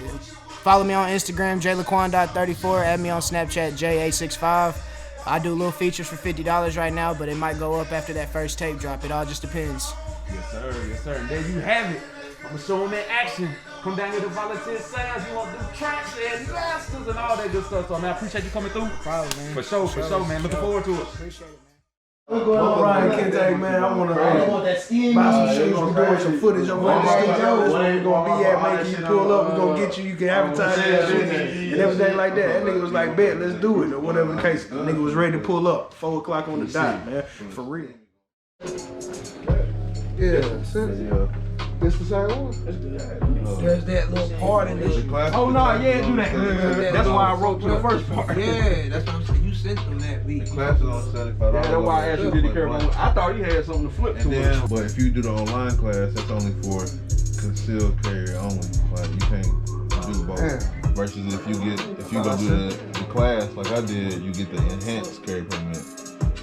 follow me on Instagram, jlaquan.34, add me on Snapchat, J865. I do little features for $50 right now, but it might go up after that first tape drop. It all just depends. Yes, sir. Yes, sir. And there you have it. I'm going to show them in action. Come down here to Volunteer Sounds. You want to do tracks and masters and all that good stuff. So, man, I appreciate you coming through. Probably, man. For sure, man. Looking forward to it. Appreciate it, man. What's going on, Ryan Kente, man? I want to buy some shoes. We're doing some footage over at the studio. That's where we're going to be at, making you pull up. We're going to get you. You can advertise that shit and everything like that. That nigga was like, bet, let's do it, or whatever the case. The nigga was ready to pull up. 4 o'clock on the dot, man. For real. Yeah, this the same one? There's that little part in this. Oh, no, yeah, do that. That's why I wrote to the first part. Yeah, that's what I'm saying. You sent them that beat. Class is on $75. Yeah, that's why I asked you, did he care about. I thought he had something to flip to it. But if you do the online class, that's only for concealed carry only. Like you can't do both. Versus if you go do the class like I did, you get the enhanced carry permit.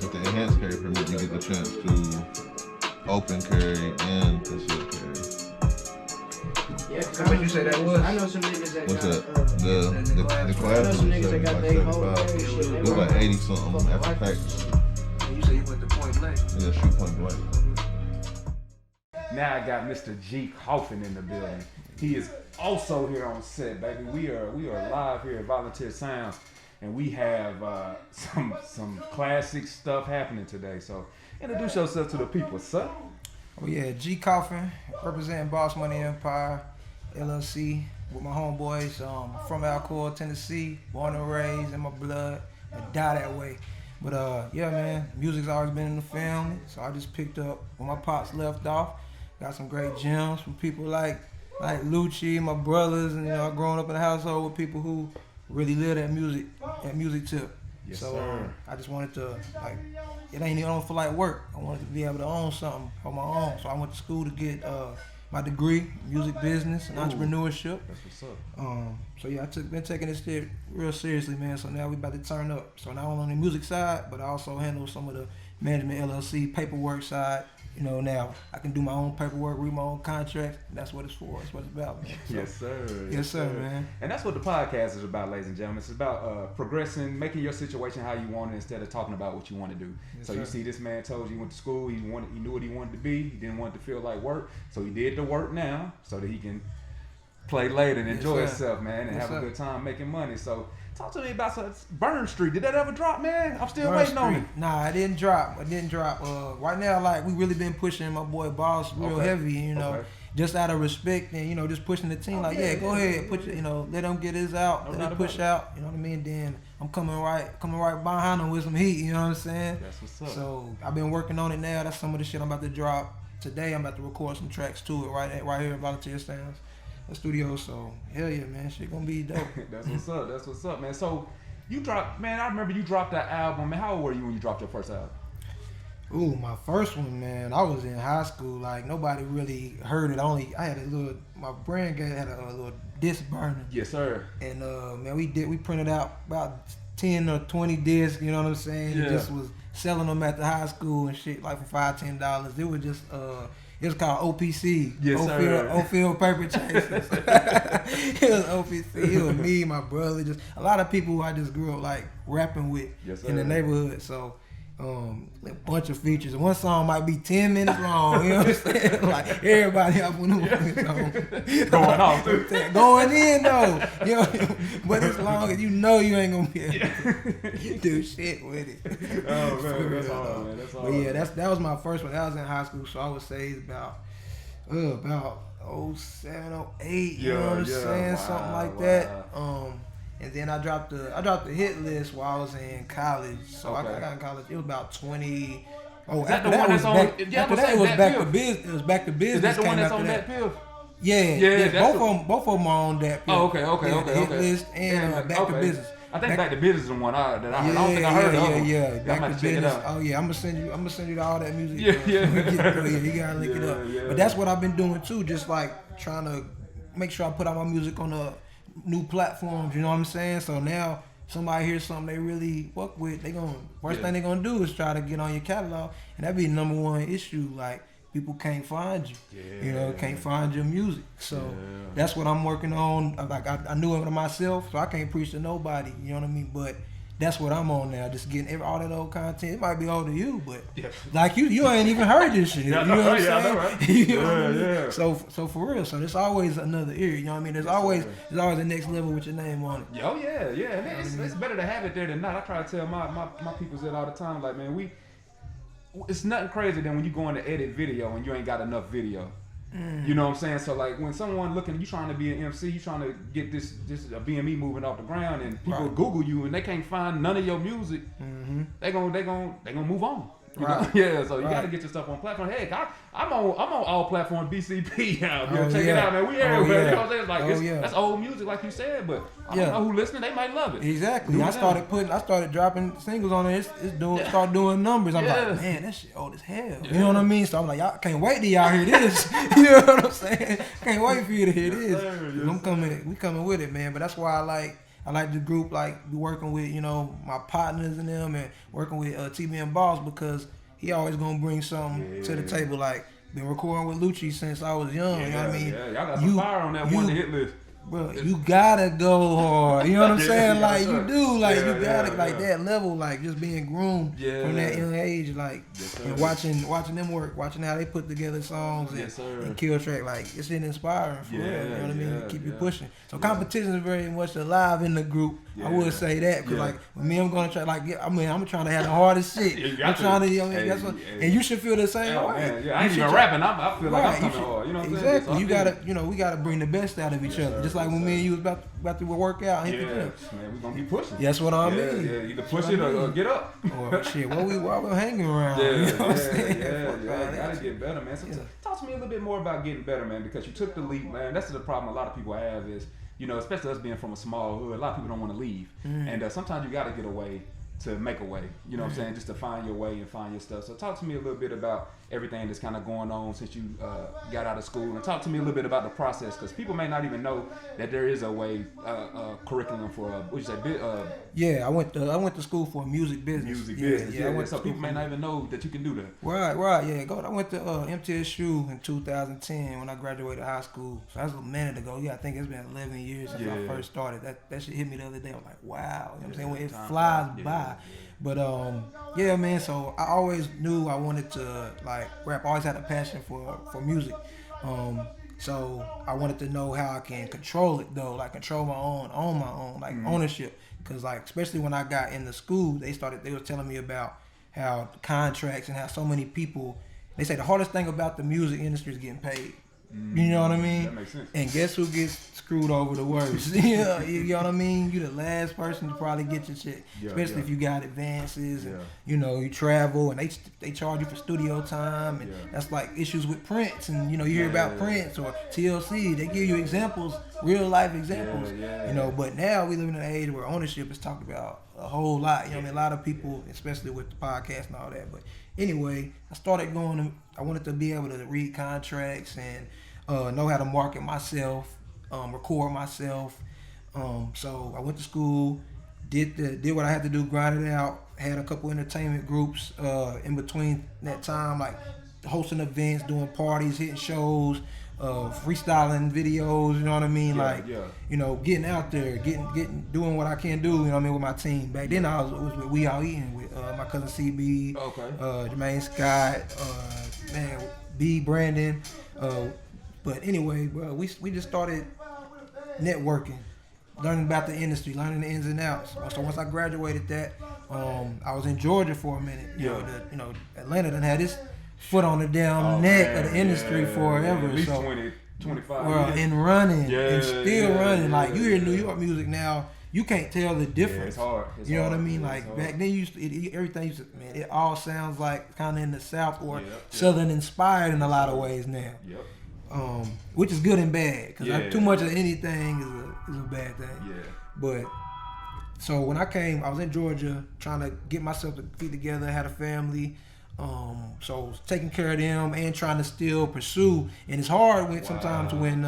With the enhanced carry permit, you get the chance to open carry and concealed carry. Yeah, what you say that was? I know some niggas that What's got, that? The class was like 75. It was like 80 something after tax. You say you went to point blank. Yeah, shoot point blank. Now I got Mr. G. Coffin in the building. He is also here on set, baby. We are live here at Volunteer Sounds, and we have some classic stuff happening today. So introduce yourself to the people, sir. Oh yeah, G. Coffin, representing Boss Money Empire, LLC, with my homeboys from Alcoa, Tennessee, born and raised in my blood, I die that way. But yeah, man, music's always been in the family, so I just picked up where my pops left off. Got some great gems from people like Lucci, my brothers, and I grown up in a household with people who really live that music tip. Yes, so sir. I just wanted to it ain't even feel like work. I wanted to be able to own something on my own. So I went to school to get my degree, music business and entrepreneurship. That's what's up. So yeah, been taking this shit real seriously, man. So now we about to turn up. So not only on the music side, but I also handle some of the management LLC paperwork side. Now I can do my own paperwork, read my own contracts. That's what it's for. That's what it's about, man. So, yes, sir. Yes, sir, man. And that's what the podcast is about, ladies and gentlemen. It's about progressing, making your situation how you want it instead of talking about what you want to do. Yes, so sir. you see, this man told you he went to school. He knew what he wanted to be. He didn't want it to feel like work. So he did the work now so that he can play later and enjoy himself, man, and have a good time making money. So talk to me about Burn Street. Did that ever drop, man? I'm still waiting on it. Nah, it didn't drop. Right now, we really been pushing my boy Boss real heavy, just out of respect and, just pushing the team. Go ahead, put let him get his out, let him push out, you know what I mean? Then I'm coming right behind him with some heat, you know what I'm saying? That's what's up. So I've been working on it now. That's some of the shit I'm about to drop. Today I'm about to record some tracks to it right here at Volunteer Sounds. Studio, so hell yeah, man, shit gonna be dope. That's what's up, man. So you dropped, man, I remember you dropped that album, man. How old were you when you dropped your first album? Ooh, my first one, man, I was in high school. Like, nobody really heard it. I had my brain had a little disc burner. Yes, sir. And man, we printed out about 10 or 20 discs, you know what I'm saying? Yeah. And just was selling them at the high school and shit, like for $5, $10. It was just it was called OPC. Yes, sir. Old Paper Chasers. It was OPC. It was me, my brother, just a lot of people who I just grew up like rapping with in the neighborhood. So a bunch of features. One song might be 10 minutes long, you know what I'm saying? Like everybody up on the going off, going in though. But as long as you ain't gonna be able to do shit with it. Oh man, that's all, man. That's all. But yeah, that was my first one. That was in high school, so I would say it's about 07, 08, you know what I'm saying? Something like that. And then I dropped the hit list while I was in college. So I got in college. It was about 20. Oh, after that was back to business. It was back to business. Is that the one that's on that pill? Yeah. Both of them are on that pill. Oh, okay. Hit list and back to business. I think back to business is the one I don't think I heard of. Yeah. Back to business. Oh yeah, I'm gonna send you all that music. Yeah. You gotta link it up. Yeah. But that's what I've been doing too. Just like trying to make sure I put out my music on the new platforms, you know what I'm saying? So now somebody hears something they really fuck with, first thing they gonna do is try to get on your catalog, and that be the number one issue. Like people can't find you, can't find your music. So that's what I'm working on. Like I knew it myself, so I can't preach to nobody, you know what I mean? But that's what I'm on now. Just getting all that old content. It might be old to you, but like you ain't even heard this shit. You know what I'm saying? Right? You know what I mean? Yeah. So for real. So there's always another ear. You know what I mean? There's always the next level with your name on it. Oh yeah. And it's better to have it there than not. I try to tell my peoples that all the time. Like, man, it's nothing crazy than when you go in to edit video and you ain't got enough video. You know what I'm saying? So like when someone looking, you trying to be an MC, you trying to get this BME moving off the ground, and people Google you and they can't find none of your music, they gonna move on. You know? Yeah, so you gotta get your stuff on platform. Hey, I'm on all platforms. BCP out here. Check it out, man. We everywhere. You know what I'm saying? It's like that's old music, like you said, but I don't know who listening. They might love it. Exactly. I started dropping singles on it. Start doing numbers. I'm like, man, that shit old as hell. You know what I mean? So I'm like, y'all can't wait till y'all hear this. You know what I'm saying? Can't wait for you to hear this. We coming with it, man. But that's why I like the group, like be working with, you know, my partners and them, and working with BME Boss, because he always gonna bring something to the table. Like, been recording with Lucci since I was young. You know what I mean? Yeah, y'all got some fire on that one hit list. Bro, you gotta go hard. You know what I'm saying? Like, you do. Like, you gotta, like, that level, like, just being groomed from that young age, like, and watching them work, watching how they put together songs and kill track. Like, it's inspiring for real. You know what I mean? Keep you pushing. So competition is very much alive in the group. I would say that, because like, with me, I'm gonna try, like, I'm trying to have the hardest shit. I'm trying to, that's what, and you should feel the same way. Yeah, I ain't even rapping. I feel like I'm coming hard. You know what I'm saying? Exactly. You gotta, we gotta bring the best out of each other. Just like when me and you was about to work out. Man, we gonna be pushing. That's what I mean. Yeah, either push it or get up. Or shit, while we hanging around. You know what I'm saying? Yeah. Gotta get better, man. So talk to me a little bit more about getting better, man, because you took the leap, man. That's the problem a lot of people have is, you know, especially us being from a small hood, a lot of people don't want to leave. And sometimes you gotta get away to make a way, you know what I'm saying, just to find your way and find your stuff. So talk to me a little bit about everything that's kind of going on since you got out of school, and talk to me a little bit about the process, because people may not even know that there is a way, curriculum for what you say, yeah, I went to school for music business. So people may not even know that you can do that. Right, yeah. I went to MTSU in 2010 when I graduated high school. So that's a minute ago. Yeah, I think it's been 11 years since I first started. That shit hit me the other day. I was like, wow. You know what I'm saying? When it flies by. But yeah, man. So I always knew I wanted to like rap. I always had a passion for music. So I wanted to know how I can control it though, like control my own, like ownership. Cause like especially when I got into school, they were telling me about how contracts and how so many people. They say the hardest thing about the music industry is getting paid. You know what I mean? That makes sense. And guess who gets screwed over the worst? You know what I mean? You the last person to probably get your shit, especially if you got advances and you know you travel and they charge you for studio time, and that's like issues with Prince, and you know you hear about Prince or TLC. They give you examples, real life examples. You know, but now we live in an age where ownership is talked about a whole lot. You know what I mean? A lot of people, especially with the podcast and all that. But anyway, I started going. I wanted to be able to read contracts and know how to market myself, record myself. So I went to school, did what I had to do, grind it out. Had a couple entertainment groups in between that time, like hosting events, doing parties, hitting shows, freestyling videos. You know what I mean? You know, getting out there, doing what I can do. You know what I mean, with my team. Back then I was with We All Eating with my cousin CB, Jermaine Scott, B Brandon. But anyway, bro, we just started networking, learning about the industry, learning the ins and outs. So once I graduated that, I was in Georgia for a minute. You know, Atlanta done had this foot on the damn neck of the industry forever. At least so 20, 25 well, and running and still running. Like you hear New York music now, you can't tell the difference. It's hard. You know what I mean? Like back then, everything man, it all sounds like kind of in the South or Southern inspired in a lot of ways now. Which is good and bad, because too much of anything is a bad thing. But so when I came, I was in Georgia trying to get myself to feet together, had a family. So taking care of them and trying to still pursue, and it's hard sometimes when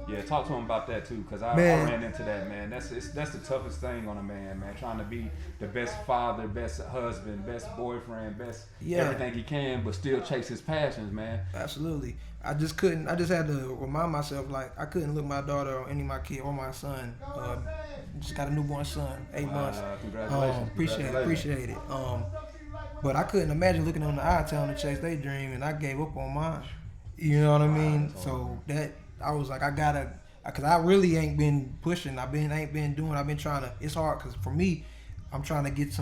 Yeah, talk to him about that too, because I ran into that, man. That's the toughest thing on a man, trying to be the best father, best husband, best boyfriend, best everything he can, but still chase his passions, man. Absolutely. I just had to remind myself, like, I couldn't look my daughter or any of my kid or my son. Just got a newborn son, 8 months. Congratulations. Appreciate it. But I couldn't imagine looking them in the eye telling them to chase their dream, and I gave up on mine. You know what I mean? So that I was like, I gotta, cause I really ain't been pushing. I've been trying to. It's hard, cause for me, I'm trying to get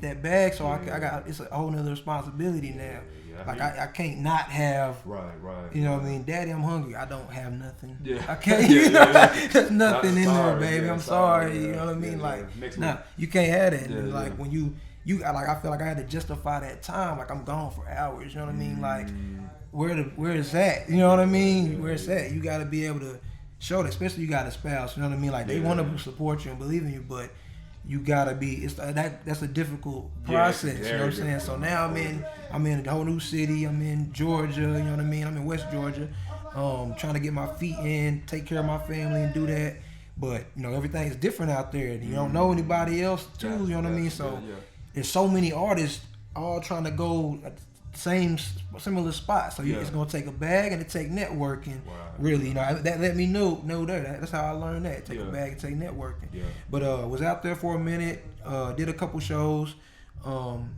that bag. So I got, it's a whole nother responsibility now. Like I can't not have. Right. You know what I mean? Daddy, I'm hungry. I don't have nothing. Yeah. I can't. There's nothing in there, baby. I'm sorry. You know what I mean? You can't have that. And like when you like, I feel like I had to justify that time. Like I'm gone for hours. You know what I mean? Like where is that? You know what I mean? Where is that? You got to be able to show that. Especially you got a spouse. You know what I mean? Like they want to support you and believe in you, but you gotta be. That's a difficult process. You know what I'm saying? So now I'm in a whole new city. I'm in Georgia. You know what I mean? I'm in West Georgia. Trying to get my feet in, take care of my family, and do that. But you know everything is different out there. You don't know anybody else too. You know what I mean? So there's so many artists all trying to go at the same similar spot. So it's gonna take a bag and it take networking. Really, you know that let me know that. That's how I learned that. Take a bag and take networking. But was out there for a minute. Did a couple shows. And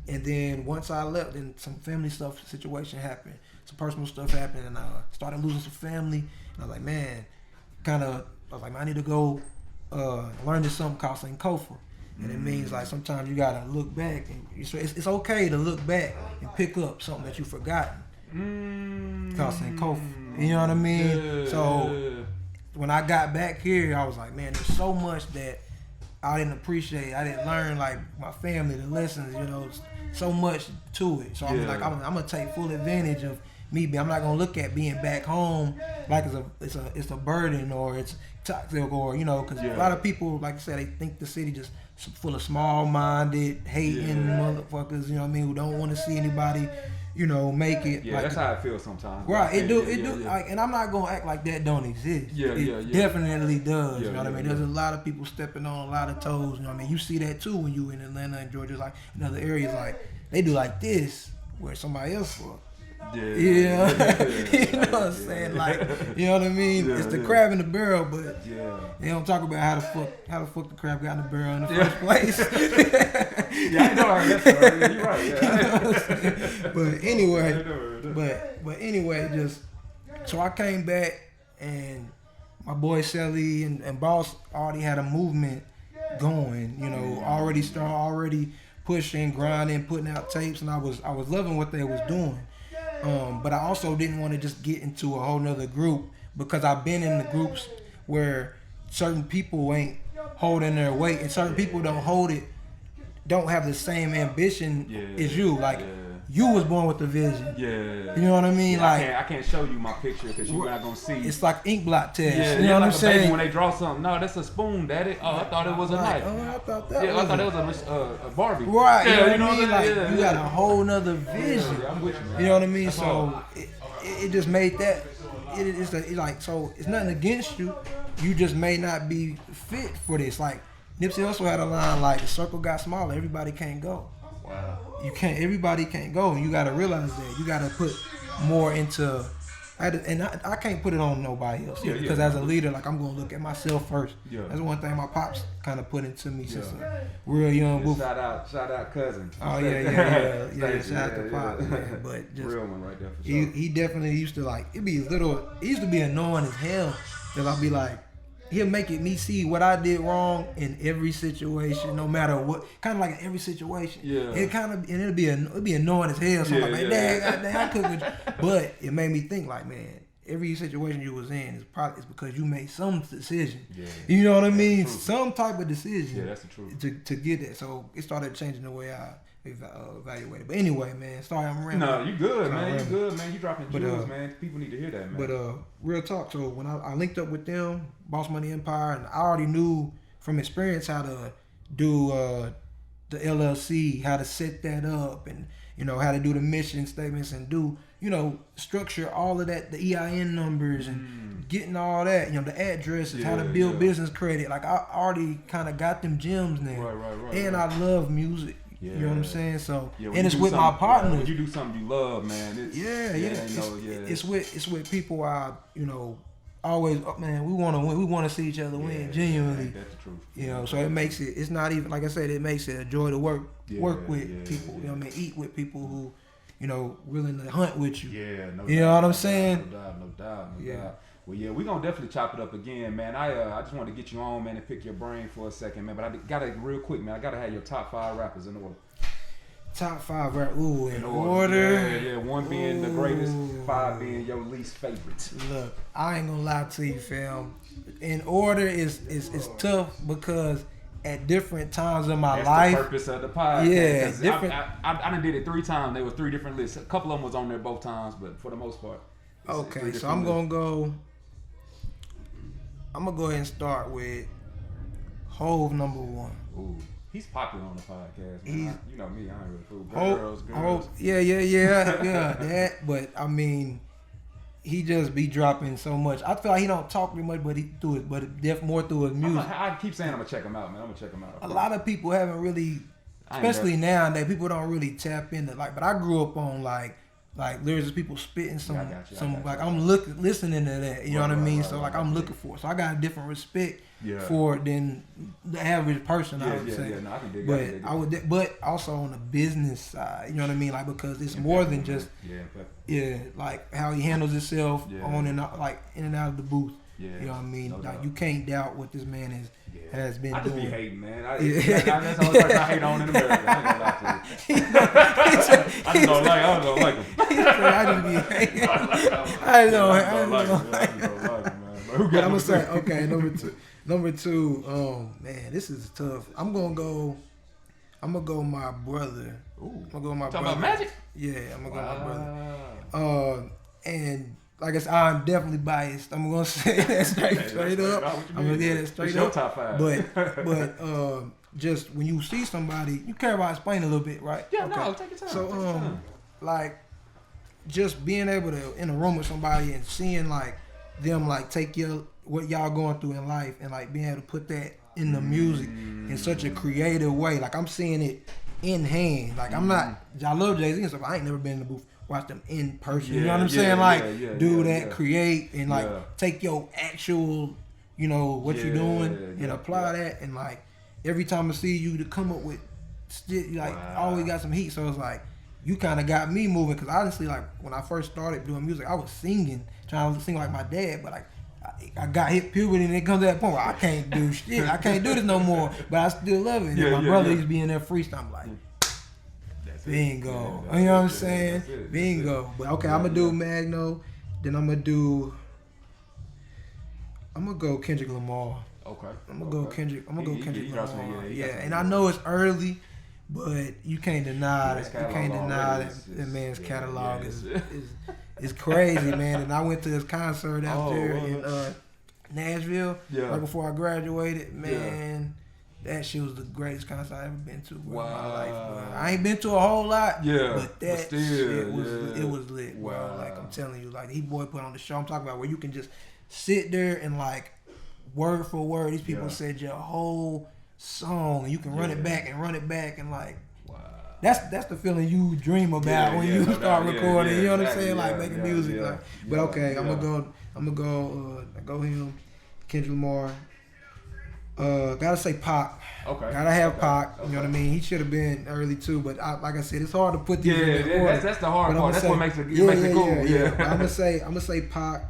then once I left, then some family situation happened. Some personal stuff happened, and I started losing some family. And I was like, man, I need to go learn this something called Sankofa. And it means like sometimes you gotta look back, and it's okay to look back and pick up something that you've forgotten. Called Sankofa. You know what I mean? So when I got back here, I was like, man, there's so much that I didn't appreciate. I didn't learn, like my family, the lessons. You know, so much to it. So I'm gonna take full advantage of me. I'm not gonna look at being back home like it's a burden or it's toxic or because a lot of people, like I said, they think the city just full of small-minded, hating motherfuckers. You know what I mean? Who don't want to see anybody, make it. Yeah, that's how I feel sometimes. Right? It do. Like, and I'm not gonna act like that don't exist. It definitely does. You know what I mean? There's a lot of people stepping on a lot of toes. You know what I mean? You see that too when you in Atlanta and Georgia, like in other areas, like they do like this where somebody else for. You know what I'm saying? Like, you know what I mean? It's the crab in the barrel, but they don't talk about how the fuck the crab got in the barrel in the first place. I know how that's right. You're right. You know what I'm saying? But anyway, just so I came back and my boy Shelly and Boss already had a movement going, already pushing, grinding, putting out tapes, and I was loving what they was doing. But I also didn't want to just get into a whole nother group because I've been in the groups where certain people ain't holding their weight and certain people don't have the same ambition as you. Like you was born with the vision. You know what I mean? I can't show you my picture because you're not gonna see. It's like ink blot test. You know what I'm saying? Baby when they draw something, no, that's a spoon, daddy. Oh, I thought it was a knife. I thought that. I thought it was a Barbie. Right. You know what I mean? Like you got a whole nother vision. I'm with you, man. You know what I mean? So it just made that. It's like so. It's nothing against you. You just may not be fit for this. Like Nipsey also had a line like the circle got smaller. Everybody can't go. Wow. Everybody can't go, and you gotta realize that. You gotta put more into, I can't put it on nobody else because as a leader, like I'm gonna look at myself first. That's one thing my pops kind of put into me since a real young booth. Shout out cousin. Oh yeah. Shout out to Pop, man. But just real one right there for sure. He definitely used to like it used to be annoying as hell that I'd be like. He'll make me see what I did wrong in every situation, no matter what. Kind of like in every situation. It'll be annoying as hell. So I'm like, dang, I couldn't. But it made me think like, man, every situation you was in is because you made some decision. You know what I mean? Some type of decision. Yeah, that's the truth. To get that. So it started changing the way I evaluated. But anyway, man, sorry I'm rambling. No, you good, man. You good, man. You dropping jewels, man. People need to hear that, man. But real talk. So when I linked up with them, Boss Money Empire, and I already knew from experience how to do the LLC, how to set that up, and how to do the mission statements and do structure all of that, the EIN numbers and getting all that, the addresses, how to build business credit. Like I already kind of got them gems now. Right. And I love music. You know what I'm saying? So and it's with my partners. When you do something you love, man. It's with people I always, man, we want to win. We want to see each other win genuinely. That's the truth. So it makes it. It's not even, like I said, it makes it a joy to work with people. You know what I mean? Eat with people who, willing to hunt with you. Yeah, no doubt. You know what I'm saying? No doubt. Well, yeah, we're gonna definitely chop it up again, man. I just wanted to get you on, man, and pick your brain for a second, man. But I gotta real quick, man. I gotta have your top 5 rappers in order. Top 5 rappers. Ooh, in order. Yeah. 1 being the greatest, 5 being your least favorite. Look, I ain't gonna lie to you, fam. In order is tough because at different times in my life. That's the purpose of the podcast. Yeah, different. I done did it 3 times. There were 3 different lists. A couple of them was on there both times, but for the most part. Okay, so I'm gonna go ahead and start with Hove number 1. Ooh, he's popular on the podcast. Man. You know me, I ain't really fool. Girls. Yeah. That, but I mean, he just be dropping so much. I feel like he don't talk very much, but he do it. But more through his music. I keep saying I'm gonna check him out, man. I'm gonna check him out. A lot of people haven't really, especially nowadays, people don't really tap into but I grew up on like there's people spitting some I'm listening to that. You know what I mean? So I'm looking for it. So I got a different respect for it than the average person. I would say. No, I can dig it. But also on the business side, you know what I mean? Like because it's more than just like how he handles himself on and out, like in and out of the booth. Yeah, you know what I mean? No doubt. You can't doubt what this man has been doing. I just be hating, man. That's the only person I hate on in America. I ain't gonna lie to you. I just don't like him. I just be hating. I don't like him, man. I'm gonna say, okay, number two. Oh man, this is tough. I'm gonna go my brother. Ooh. I'm gonna go my brother. Talking about Magic? Yeah, I'm gonna go my brother. And like I said, I'm definitely biased. I'm gonna say that straight up. I'm gonna get it straight it's up. Your top 5. But just when you see somebody, you care about explaining a little bit, right? Yeah, okay. No, take your time. So like just being able to in a room with somebody and seeing like them like take what y'all going through in life and like being able to put that in the music in such a creative way. Like I'm seeing it in hand. Like I'm not. I love Jay-Z and stuff. I ain't never been in the booth. Watch them in person. You know what I'm saying? Like do that, create, and like take your actual, what you're doing and apply that. And like every time I see you to come up with, always got some heat. So it's like you kind of got me moving because honestly, like when I first started doing music, I was singing, trying to sing like my dad, but like I got hit puberty and it comes to that point where I can't do shit. I can't do this no more, but I still love it. And my brother used to be in there freestyle. I'm like. Bingo. You know what I'm saying? Bingo. But okay, I'm gonna do Magno. Then I'm gonna go Kendrick Lamar. Okay. I'm gonna go Kendrick Lamar. Yeah, and I know it's early, but you can't deny that. You can't deny that man's catalog is crazy, man. And I went to his concert out there in Nashville right before I graduated. Man. That shit was the greatest concert I've ever been to in my life, bro. I ain't been to a whole lot, but that shit was lit, bro. Like I'm telling you, like he boy put on the show. I'm talking about where you can just sit there and like word for word, these people said your whole song, and you can run it back and like that's the feeling you dream about when you start recording. You know what I'm saying? Like making music. Like, but okay, I'm gonna go him, Kendrick Lamar. Gotta say Pac. Okay. Gotta have Pac. You know what I mean? He should have been early too, but like I said, it's hard to put these in order. That's the hard part. That's what makes it cool. Yeah. I'm gonna say Pac.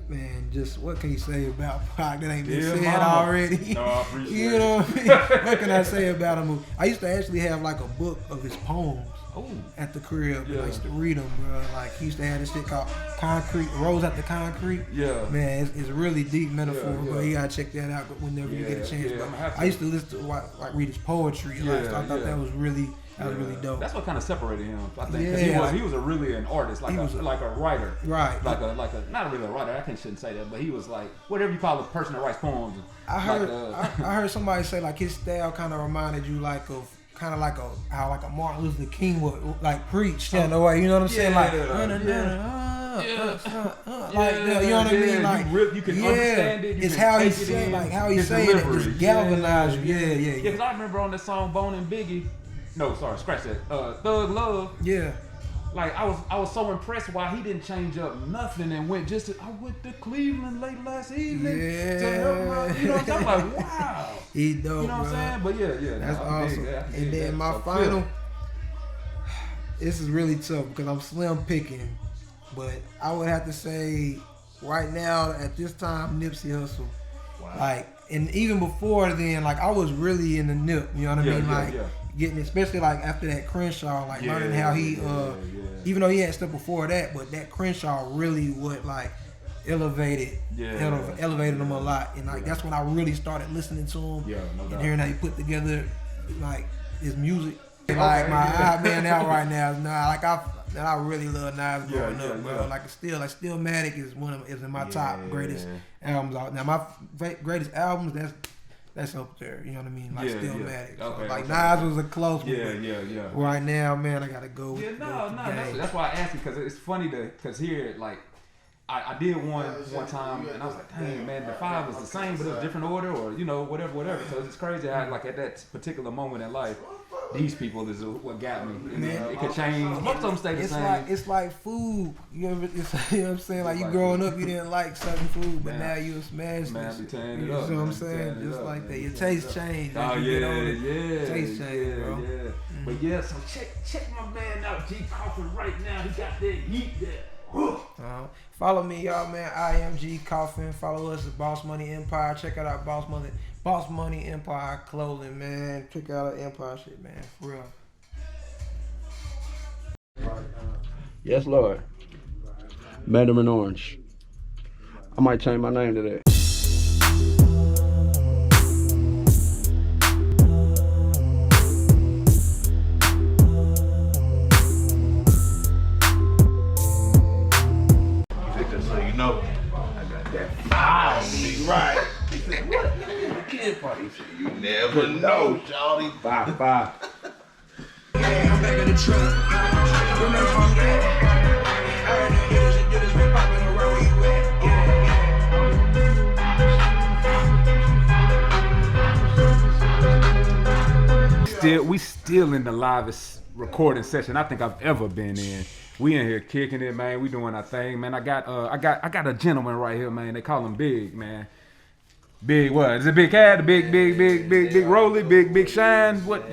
Man, just what can you say about Pac that ain't been said already? No, I appreciate you know what I mean? What can I say about him? I used to actually have like a book of his poems. at the crib. And I used to read them, bro. Like he used to have this shit called Concrete, Rose After Concrete. Yeah. Man, it's really deep metaphor, Yeah. but you gotta check that out whenever you get a chance. But I used to listen to like read his poetry. So I thought that was really dope. That's what kind of separated him, I think. Yeah, Because he was really an artist, like a writer. Right. Like a not really a writer, I shouldn't say that, but he was like, whatever you call a person that writes poems. I heard somebody say like his style kind of reminded you like of how like a Martin Luther King would like preach in a way, you know what I'm saying? Like, like you know what I mean? Like you can understand it. It's how he said, like how he said it, just galvanize you. Yeah. Because I remember on that song Bone and Biggie. No, sorry, scratch that. Thug Love. Yeah. Like I was so impressed why he didn't change up nothing and went I went to Cleveland late last evening. Yeah. To help, you know what I'm saying? I'm like, wow. He dope, you know what I'm saying? But yeah. That's awesome. And then my final, this is really tough because I'm slim picking, but I would have to say right now at this time Nipsey Hussle. Wow. Like, and even before then, like I was really in the nip. You know what I mean? Like. Getting, especially like after that Crenshaw, like learning how he, even though he had stuff before that, but that Crenshaw really would like elevated him a lot, and like that's when I really started listening to him and hearing how he put together like his music. Like my man out right now is I really love Nas growing up, bro. Like Stillmatic is in my top greatest albums out. Now my greatest albums that's up there, you know what I mean? Like Stillmatic. Okay, like Nas was a close one. Yeah. Right now, man, I gotta go. That's why I asked you because it's funny because here, like, I did one time and I was like, dang man, the 5 was the same but it was a different order or whatever. So it's crazy how like at that particular moment in life, these people is what got me. And it could change. Most of them stay the same. It's like food. You know what I'm saying? Like you growing up, you didn't like certain food, but now you smash this. You know what I'm saying? Just like that. Your taste changed. Oh yeah. Taste changed, bro. Yeah. But yeah, so check my man out, G Coffin right now. He got that heat there. Follow me, y'all, man. I am G Coffin. Follow us at Boss Money Empire. Check out our Boss Money Empire clothing, man. Check out our Empire shit, man. For real. Yes, Lord. Mandarin Orange. I might change my name to that. So you know, I got that fire. Right. He said, what? Kid party. He said, you never know, Charlie. 5. I'm back in the truck. Remember from that? I heard the hitters and ditters been popping around where you at. We still in the livest recording session I think I've ever been in. We in here kicking it, man. We doing our thing, man. I got a gentleman right here, man. They call him Big, man. Big what? Is it Big Cat? Big Rolly? Big Shine? What?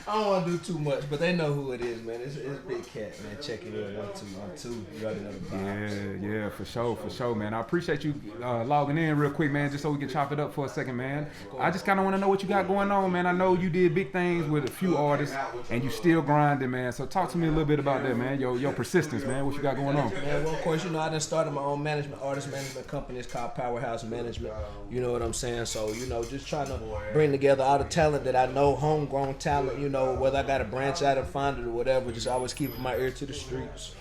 I don't want to do too much, but they know who it is, man. It's Big Cat, man. Check it in 1 2 1 2. You already know the vibes. Yeah, for sure, man. I appreciate you logging in real quick, man, just so we can chop it up for a second, man. I just kind of want to know what you got going on, man. I know you did big things with a few artists, and you still grinding, man. So talk to me a little bit about that, man. Your persistence, man. What you got going on? Man, well, of course, you know, I done started my own artist management company. It's called Powerhouse Management. You know what I'm saying? So, you know, just trying to bring together all the talent that I know, homegrown talent, you know, whether I got to branch out and find it or whatever, just always keeping my ear to the streets,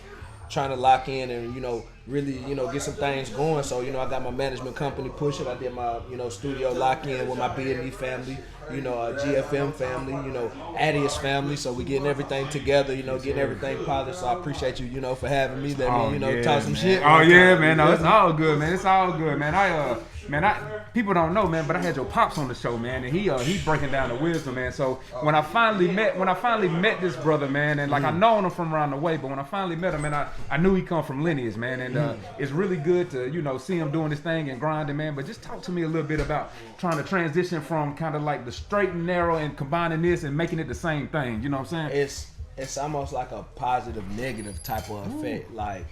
trying to lock in and, you know, really, you know, get some things going. So, you know, I got my management company pushing. I did my, you know, studio lock in with my BME family, you know, GFM family, you know, Adius family. So we getting everything together, you know, getting everything polished. So I appreciate you, you know, for having me. That mean, you know, talk some shit. Oh yeah, man. No, it's all good, man. It's all good, man. People don't know, man, but I had your pops on the show, man, and he breaking down the wisdom, man. So when I finally met this brother, man, and like I known him from around the way, but when I finally met him, man, I knew he come from lineage, man, and it's really good to, you know, see him doing this thing and grinding, man. But just talk to me a little bit about trying to transition from kind of like the straight and narrow and combining this and making it the same thing. You know what I'm saying? It's almost like a positive negative type of effect, like.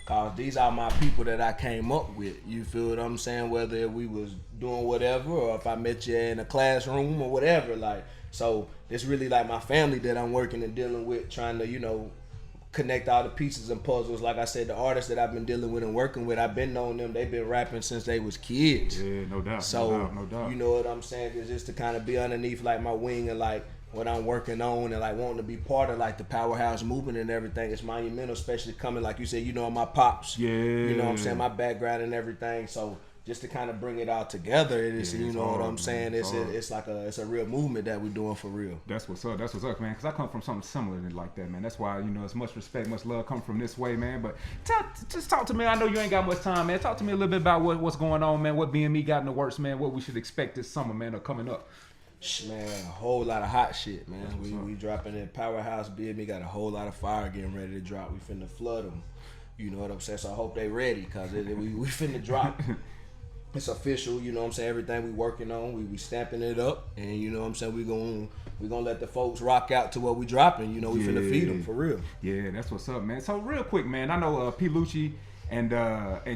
Cause these are my people that I came up with. You feel what I'm saying? Whether we was doing whatever or if I met you in a classroom or whatever, like So it's really like my family that I'm working and dealing with, trying to, you know, connect all the pieces and puzzles. Like I said, the artists that I've been dealing with and working with, I've been knowing them. They've been rapping since they was kids. Yeah, no doubt. So no doubt. you know what I'm saying? It's just to kind of be underneath like my wing and like what I'm working on and like wanting to be part of like the powerhouse movement and everything. It's monumental, especially coming like you said, you know, my pops. Yeah. You know what I'm saying? My background and everything. So just to kind of bring it all together, you know what I'm saying? It's a real movement that we're doing for real. That's what's up. That's what's up, man. Because I come from something similar like that, man. That's why, you know, it's much respect, much love coming from this way, man. But just talk to me. I know you ain't got much time, man. Talk to me a little bit about what's going on, man. What BME got in the works, man. What we should expect this summer, man, or coming up. Man, a whole lot of hot shit, man. We dropping in Powerhouse. BME got a whole lot of fire getting ready to drop. We finna flood them. You know what I'm saying? So I hope they ready, because we finna drop. It's official, you know what I'm saying? Everything we working on, we stamping it up, and you know what I'm saying? We gonna let the folks rock out to what we dropping. You know, we finna feed them for real. Yeah, that's what's up, man. So real quick, man, I know P. Lucci and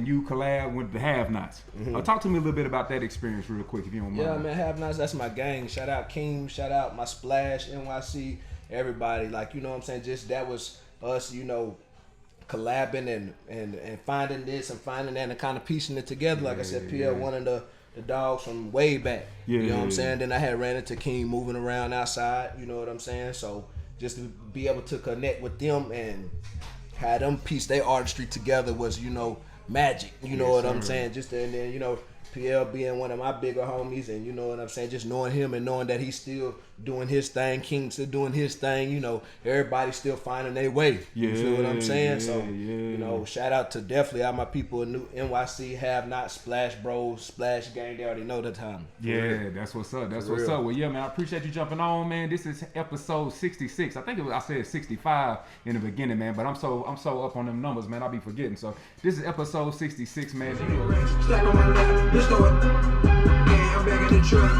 you collab with the Have Nots. Talk to me a little bit about that experience real quick, if you don't mind. Yeah, man, Have Nots, that's my gang. Shout out King, shout out my Splash, NYC, everybody. Like, you know what I'm saying? Just that was us, you know, collabing and finding this and finding that and kind of piecing it together. Like I said, PL, one of the dogs from way back. You know what I'm saying? Then I had ran into King moving around outside, you know what I'm saying? So just to be able to connect with them and have them piece their artistry together was, you know, magic. You know what I'm saying? Just and then, you know, PL being one of my bigger homies, and you know what I'm saying, just knowing him and knowing that he's still doing his thing, King still doing his thing, you know, everybody's still finding their way. You feel what I'm saying? So, you know, shout out to definitely all my people in New NYC, Have Not, Splash Bros, Splash Gang, they already know the time. Yeah, that's what's up. That's what's up. Well, yeah, man, I appreciate you jumping on, man. This is episode 66. I think I said 65 in the beginning, man, but I'm so up on them numbers, man. I'll be forgetting. So this is episode 66, man. Stack on my lap, let's go. Yeah, I'm back in the truck.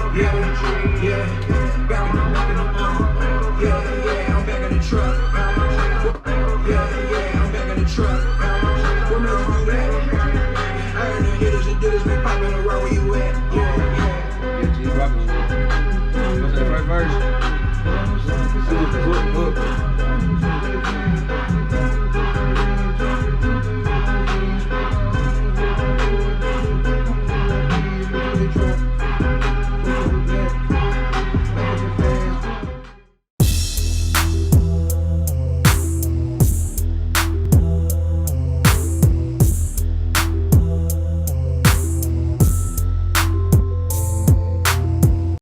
Yeah.